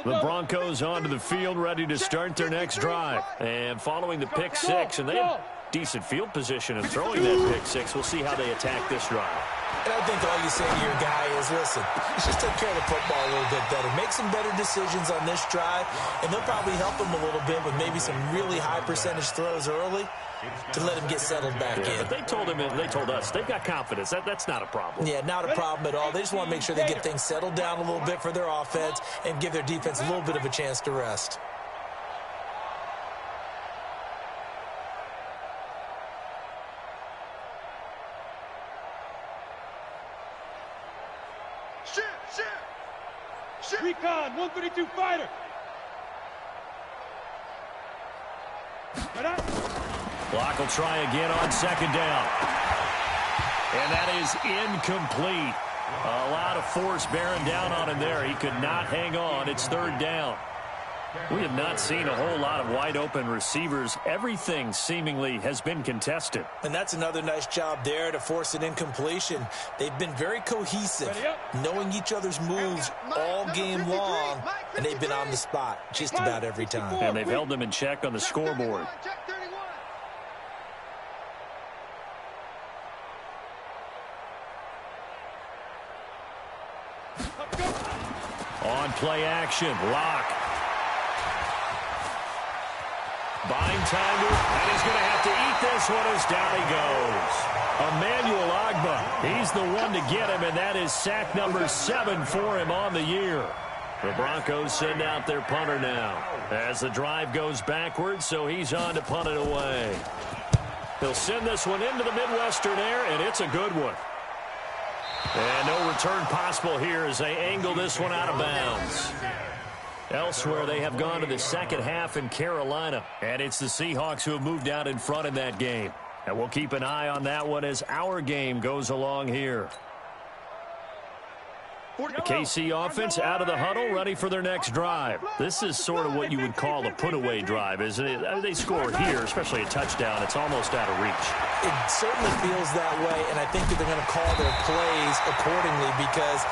The Broncos onto the field, ready to start their next drive. And following the pick 6, and they have decent field position in throwing that pick 6. We'll see how they attack this drive. And I think all you say to your guy is, listen, let's just take care of the football a little bit better. Make some better decisions on this drive, and they'll probably help him a little bit with maybe some really high percentage throws early to let him get settled back in. But they told him, and they told us, they've got confidence. That's not a problem. Yeah, not a problem at all. They just want to make sure they get things settled down a little bit for their offense and give their defense a little bit of a chance to rest. Recon, 132 fighter. Block will try again on 2nd down. And that is incomplete. A lot of force bearing down on him there. He could not hang on. It's 3rd down. We have not seen a whole lot of wide-open receivers. Everything seemingly has been contested. And that's another nice job there to force an incompletion. They've been very cohesive, knowing each other's moves all game long, and they've been on the spot just about every time. And they've held them in check on the scoreboard. On play action, Lock. Buying time, and he's going to have to eat this one as down he goes. Emmanuel Ogbah, he's the one to get him, and that is sack number 7 for him on the year. The Broncos send out their punter now as the drive goes backwards, so he's on to punt it away. He'll send this one into the Midwestern air, and it's a good one. And no return possible here as they angle this one out of bounds. Elsewhere, they have gone to the second half in Carolina, and it's the Seahawks who have moved out in front in that game. And we'll keep an eye on that one as our game goes along here. The KC offense out of the huddle, ready for their next drive. This is sort of what you would call a put-away drive, isn't it? I mean, they score here, especially a touchdown. It's almost out of reach. It certainly feels that way, and I think that they're going to call their plays accordingly because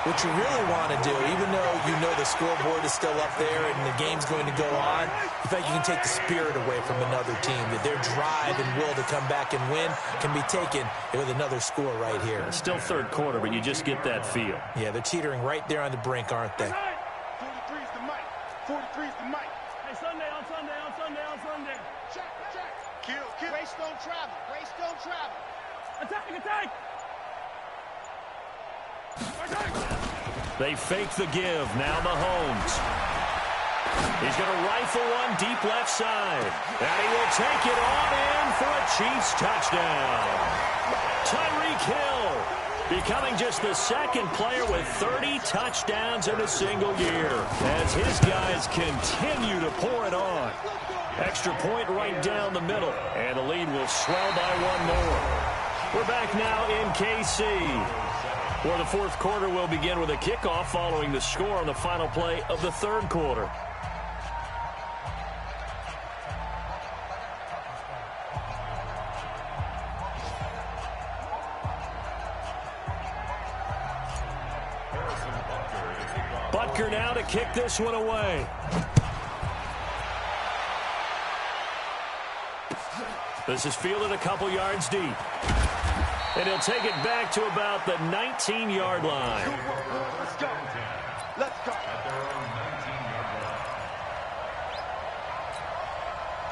what you really want to do, even though you know the scoreboard is still up there and the game's going to go on, in fact, you can take the spirit away from another team, that their drive and will to come back and win can be taken with another score right here. It's still 3rd quarter, but you just get that feel. Yeah, they're teetering right there on the brink, aren't they? 43's the mic. 43's the mic. Hey, Sunday. Check. Kill. Race don't travel. Attack. They fake the give. Now Mahomes. He's going to rifle one deep left side. And he will take it on in for a Chiefs touchdown. Tyreek Hill becoming just the 2nd player with 30 touchdowns in a single year as his guys continue to pour it on. Extra point right down the middle, and the lead will swell by 1 more. We're back now in KC. Well, the 4th quarter will begin with a kickoff following the score on the final play of the 3rd quarter. Butker now to kick this one away. This is fielded a couple yards deep. And he'll take it back to about the 19-yard line. Let's go. Let's go.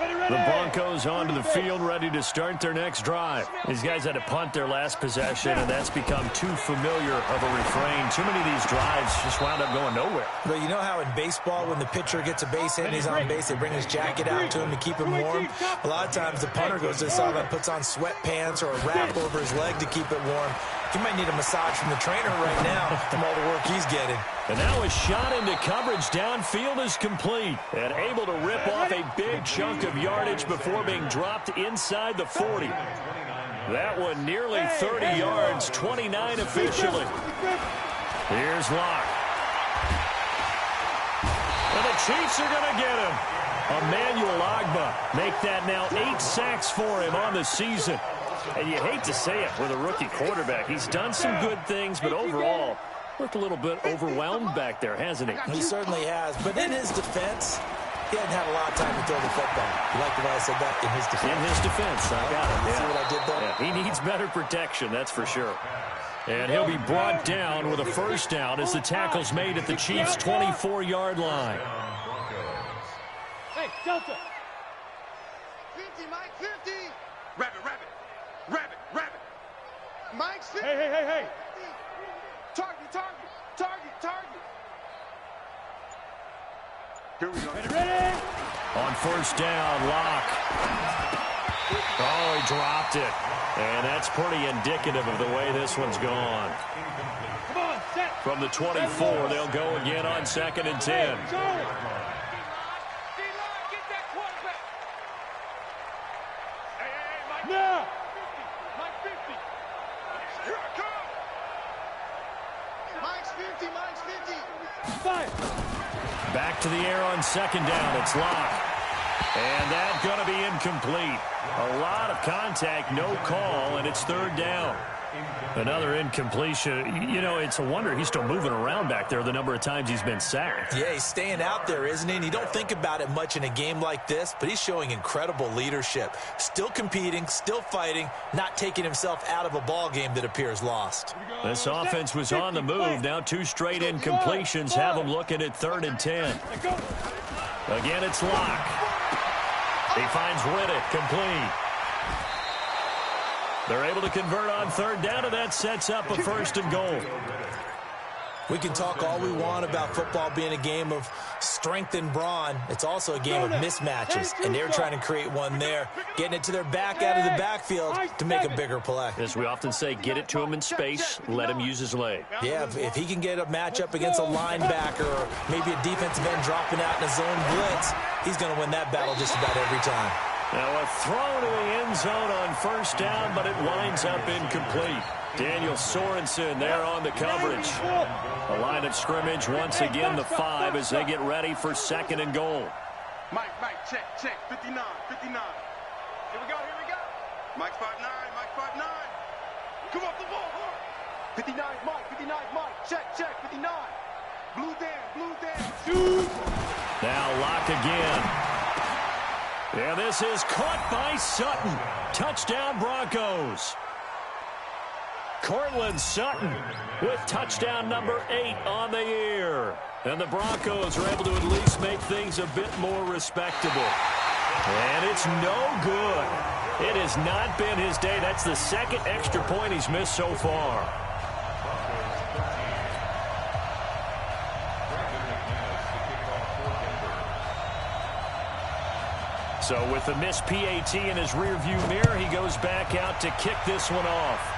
The Broncos onto the field, ready to start their next drive. These guys had to punt their last possession, and that's become too familiar of a refrain. Too many of these drives just wound up going nowhere. But you know how in baseball, when the pitcher gets a base hit and he's on base, they bring his jacket out to him to keep him warm? A lot of times the punter goes to the sideline, puts on sweatpants or a wrap over his leg to keep it warm. He might need a massage from the trainer right now from all the work he's getting. And now a shot into coverage downfield is complete. And able to rip off a big chunk of yardage before being dropped inside the 40. That one nearly 30 yards, 29 officially. Here's Locke. And the Chiefs are going to get him. Emmanuel Ogbah make that now 8 sacks for him on the season. And you hate to say it with a rookie quarterback. He's done some good things, but overall, looked a little bit overwhelmed back there, hasn't he? He certainly has. But in his defense, he hadn't had a lot of time to throw the football. You like the way I said that? In his defense. In his defense. I got it. See what I did there? Yeah, he needs better protection, that's for sure. And he'll be brought down with a first down as the tackle's made at the Chiefs' 24-yard line. Hey, Delta. 50, Mike, 50. Rabbit, rabbit. Rabbit, rabbit. Mike's 50. Hey. Target, target, target, target. Here we go. Ready? On first down, Locke. Oh, he dropped it. And that's pretty indicative of the way this one's gone. Come on, set. From the 24, they'll go again on 2nd and 10. Now. Mike 50. Here I come. Mike's 50, Mike's 50. Fire. Back to the air on 2nd down. It's Locke. And that's going to be incomplete. A lot of contact, no call, and it's 3rd down. Another incompletion. You know, it's a wonder he's still moving around back there the number of times he's been sacked. Yeah, he's staying out there, isn't he? And you don't think about it much in a game like this, but he's showing incredible leadership. Still competing, still fighting, not taking himself out of a ball game that appears lost. This offense was on the move. Now 2 straight incompletions have him looking at 3rd and 10. Again, it's Locke. He finds Riddick complete. They're able to convert on 3rd down, and that sets up a 1st and goal. We can talk all we want about football being a game of strength and brawn. It's also a game of mismatches, and they're trying to create one there, getting it to their back out of the backfield to make a bigger play. As we often say, get it to him in space, let him use his leg. Yeah, if he can get a matchup against a linebacker or maybe a defensive end dropping out in a zone blitz, he's going to win that battle just about every time. Now a throw to the end zone on 1st down, but it winds up incomplete. Daniel Sorensen there on the coverage. The line of scrimmage once again the 5 as they get ready for 2nd and goal. Mike, check, 59, 59. Here we go. Mike 5'9", Mike 5'9". Come off the ball, 59, Mike, check, 59. Blue Dan. Shoot. Now Locke again. Yeah, this is caught by Sutton. Touchdown Broncos. Cortland Sutton with touchdown number 8 on the year. And the Broncos are able to at least make things a bit more respectable. And it's no good. It has not been his day. That's the 2nd extra point he's missed so far. So with the missed PAT in his rearview mirror, he goes back out to kick this one off.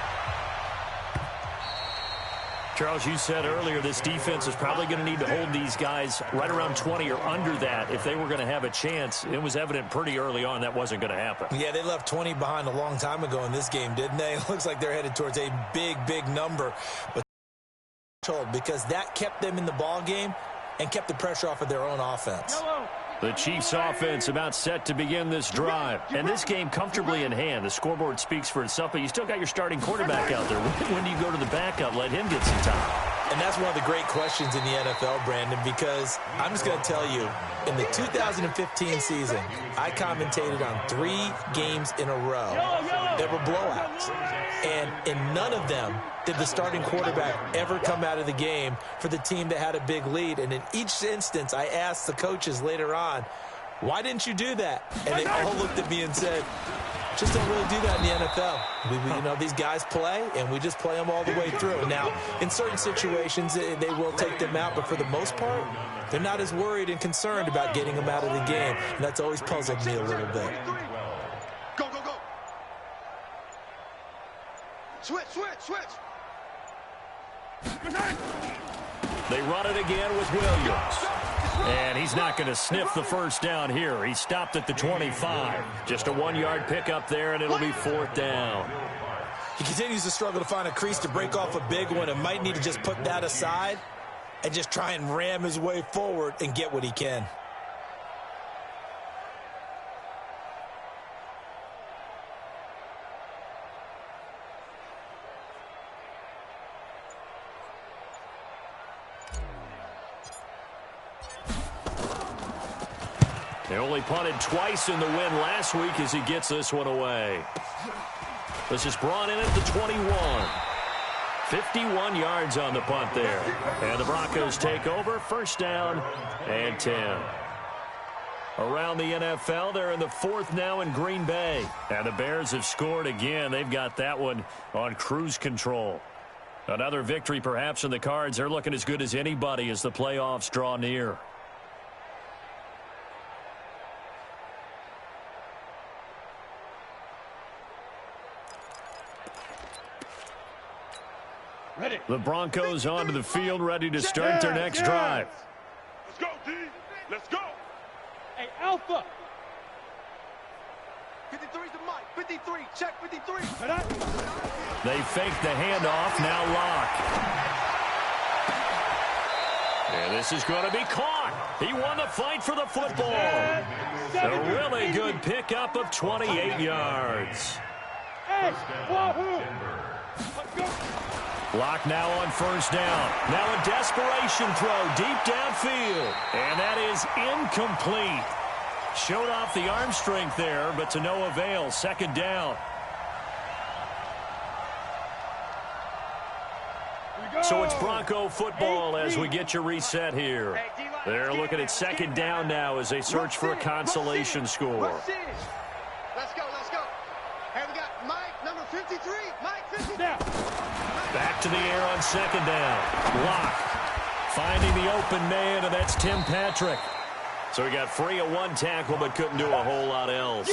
Charles, you said earlier this defense is probably going to need to hold these guys right around 20 or under that if they were going to have a chance. It was evident pretty early on that wasn't going to happen. Yeah, they left 20 behind a long time ago in this game, didn't they? It looks like they're headed towards a big number. But because that kept them in the ball game and kept the pressure off of their own offense. The Chiefs offense about set to begin this drive. And this game comfortably in hand. The scoreboard speaks for itself, but you still got your starting quarterback out there. When do you go to the backup, let him get some time? And that's one of the great questions in the NFL, Brandon, because I'm just going to tell you, in the 2015 season, I commentated on 3 games in a row that were blowouts. And in none of them did the starting quarterback ever come out of the game for the team that had a big lead. And in each instance, I asked the coaches later on, why didn't you do that? And they all looked at me and said, just don't really do that in the NFL. These guys play, and we just play them all the way through. Now, in certain situations, they will take them out, but for the most part, they're not as worried and concerned about getting them out of the game. And that's always puzzled me a little bit. Go, go, go. Switch, switch, switch. They run it again with Williams. And he's not going to sniff the first down here. He stopped at the 25. Just a 1-yard pickup there, and it'll be 4th down. He continues to struggle to find a crease to break off a big one and might need to just put that aside and just try and ram his way forward and get what he can. They only punted twice in the win last week as he gets this one away. This is brought in at the 21. 51 yards on the punt there. And the Broncos take over, 1st down and 10. Around the NFL, they're in the 4th now in Green Bay. And the Bears have scored again. They've got that one on cruise control. Another victory perhaps in the cards. They're looking as good as anybody as the playoffs draw near. Ready. The Broncos onto the field, ready to start their next drive. Let's go, D. Let's go. Hey, Alpha. 53's the mic. 53. Check 53. They fake the handoff. Now Locke. And this is going to be caught. He won the fight for the football. A really good pickup of 28 yards. Hey, wahoo. Let's go. Locke now on 1st down. Now a desperation throw deep downfield. And that is incomplete. Showed off the arm strength there, but to no avail. 2nd down. So it's Bronco football as we get your reset here. They're looking at 2nd down now as they search for a consolation score. Let's go, let's go. Hey, we got Mike, number 53. Mike, 53. Back to the air on 2nd down. Locke finding the open man, and that's Tim Patrick. So he got free of 1 tackle, but couldn't do a whole lot else.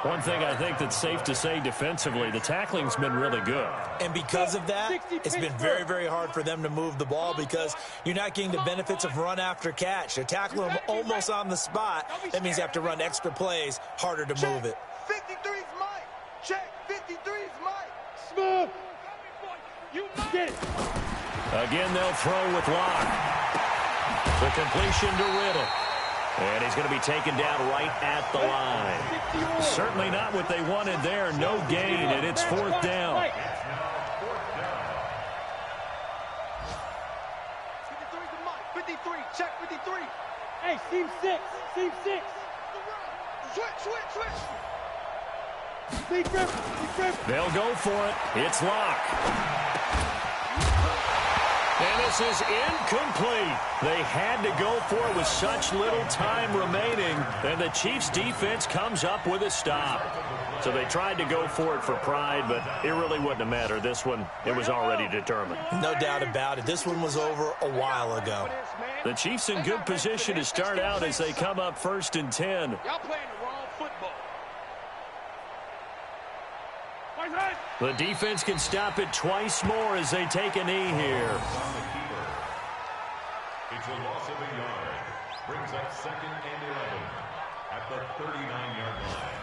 One thing I think that's safe to say defensively, the tackling's been really good. And because of that, it's been very, very hard for them to move the ball because you're not getting the benefits of run after catch. They're tackling them almost on the spot. That means you have to run extra plays, harder to move it. 53's Mike. Check 53's Mike. Smooth. You get it. Again, they'll throw with Locke. The completion to Riddle. And he's going to be taken down right at the line. Certainly not what they wanted there. No gain, and it's 4th down. 53's the mic. 53. Check 53. Hey, seam 6. Seam 6. Switch. They'll go for it. It's Locke. And this is incomplete. They had to go for it with such little time remaining. And the Chiefs' defense comes up with a stop. So they tried to go for it for pride, but it really wouldn't have mattered. This one, it was already determined. No doubt about it. This one was over a while ago. The Chiefs in good position to start out as they come up 1st and 10. Y'all playing the wrong football. The defense can stop it twice more as they take a knee here. It's a loss of a yard. Brings up 2nd and 11 at the 39-yard line.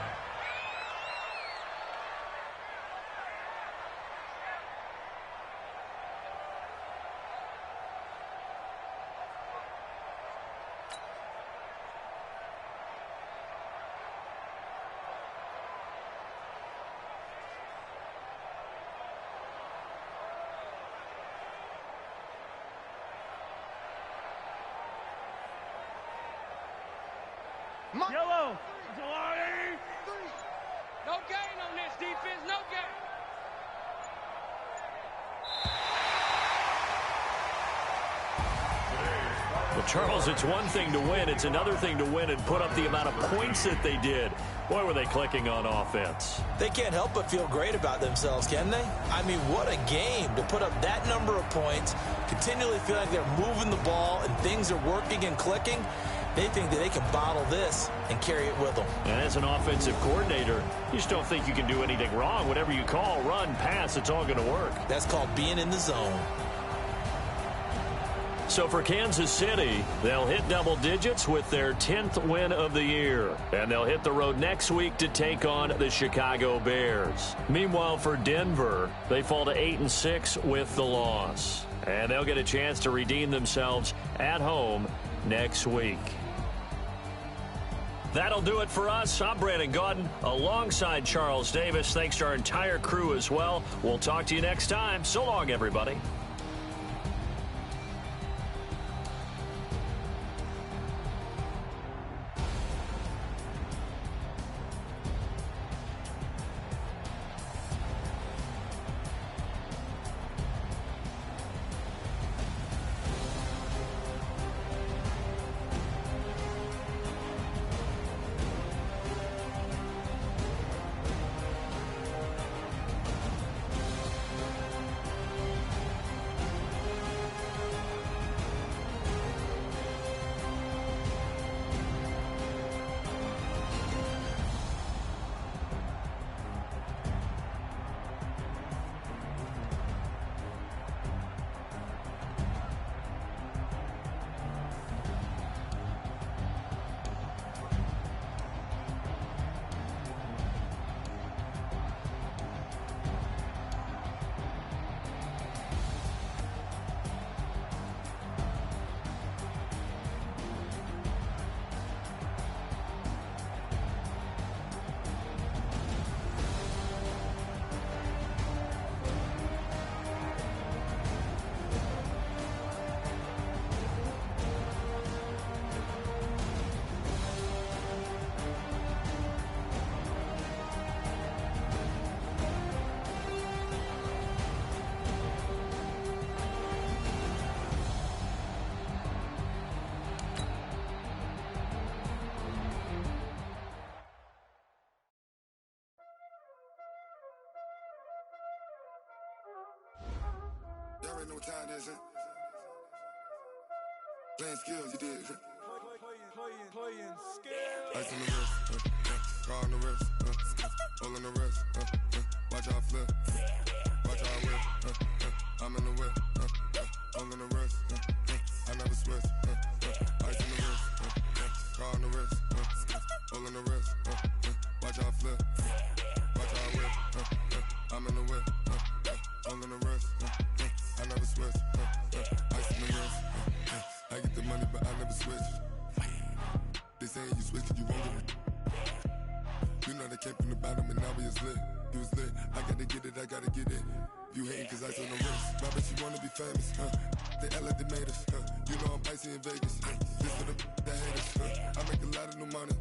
Yellow. No gain on this defense. No gain. Well, Charles, it's one thing to win. It's another thing to win and put up the amount of points that they did. Boy, were they clicking on offense. They can't help but feel great about themselves, can they? I mean, what a game to put up that number of points, continually feel like they're moving the ball and things are working and clicking. They think that they can bottle this and carry it with them. And as an offensive coordinator, you just don't think you can do anything wrong. Whatever you call, run, pass, it's all going to work. That's called being in the zone. So for Kansas City, they'll hit double digits with their 10th win of the year. And they'll hit the road next week to take on the Chicago Bears. Meanwhile, for Denver, they fall to 8-6 with the loss. And they'll get a chance to redeem themselves at home next week. That'll do it for us. I'm Brandon Gaudin alongside Charles Davis. Thanks to our entire crew as well. We'll talk to you next time. So long, everybody. Y'all already know what time it is, huh? Playing skills, you did. Playing skills. Ice on the wrist, car on the wrist, all on the wrist, watch how I flip, watch how I whip, I'm in the whip, all on the wrist, I never switch, ice on the wrist, car on the wrist, all on the wrist, watch how I flip, watch how I whip, I'm in the whip, all on the wrist, I never switch, ice on the wrist, I get the money but I never switch. They saying you switch cause you won't get it. You know they came from the bottom and now we is lit. You was lit, I gotta get it, I gotta get it. You hating cause ice on the wrist. My bitch, you wanna be famous, They act like they made us, You know I'm icy in Vegas, This for the that hate us, I make a lot of new money,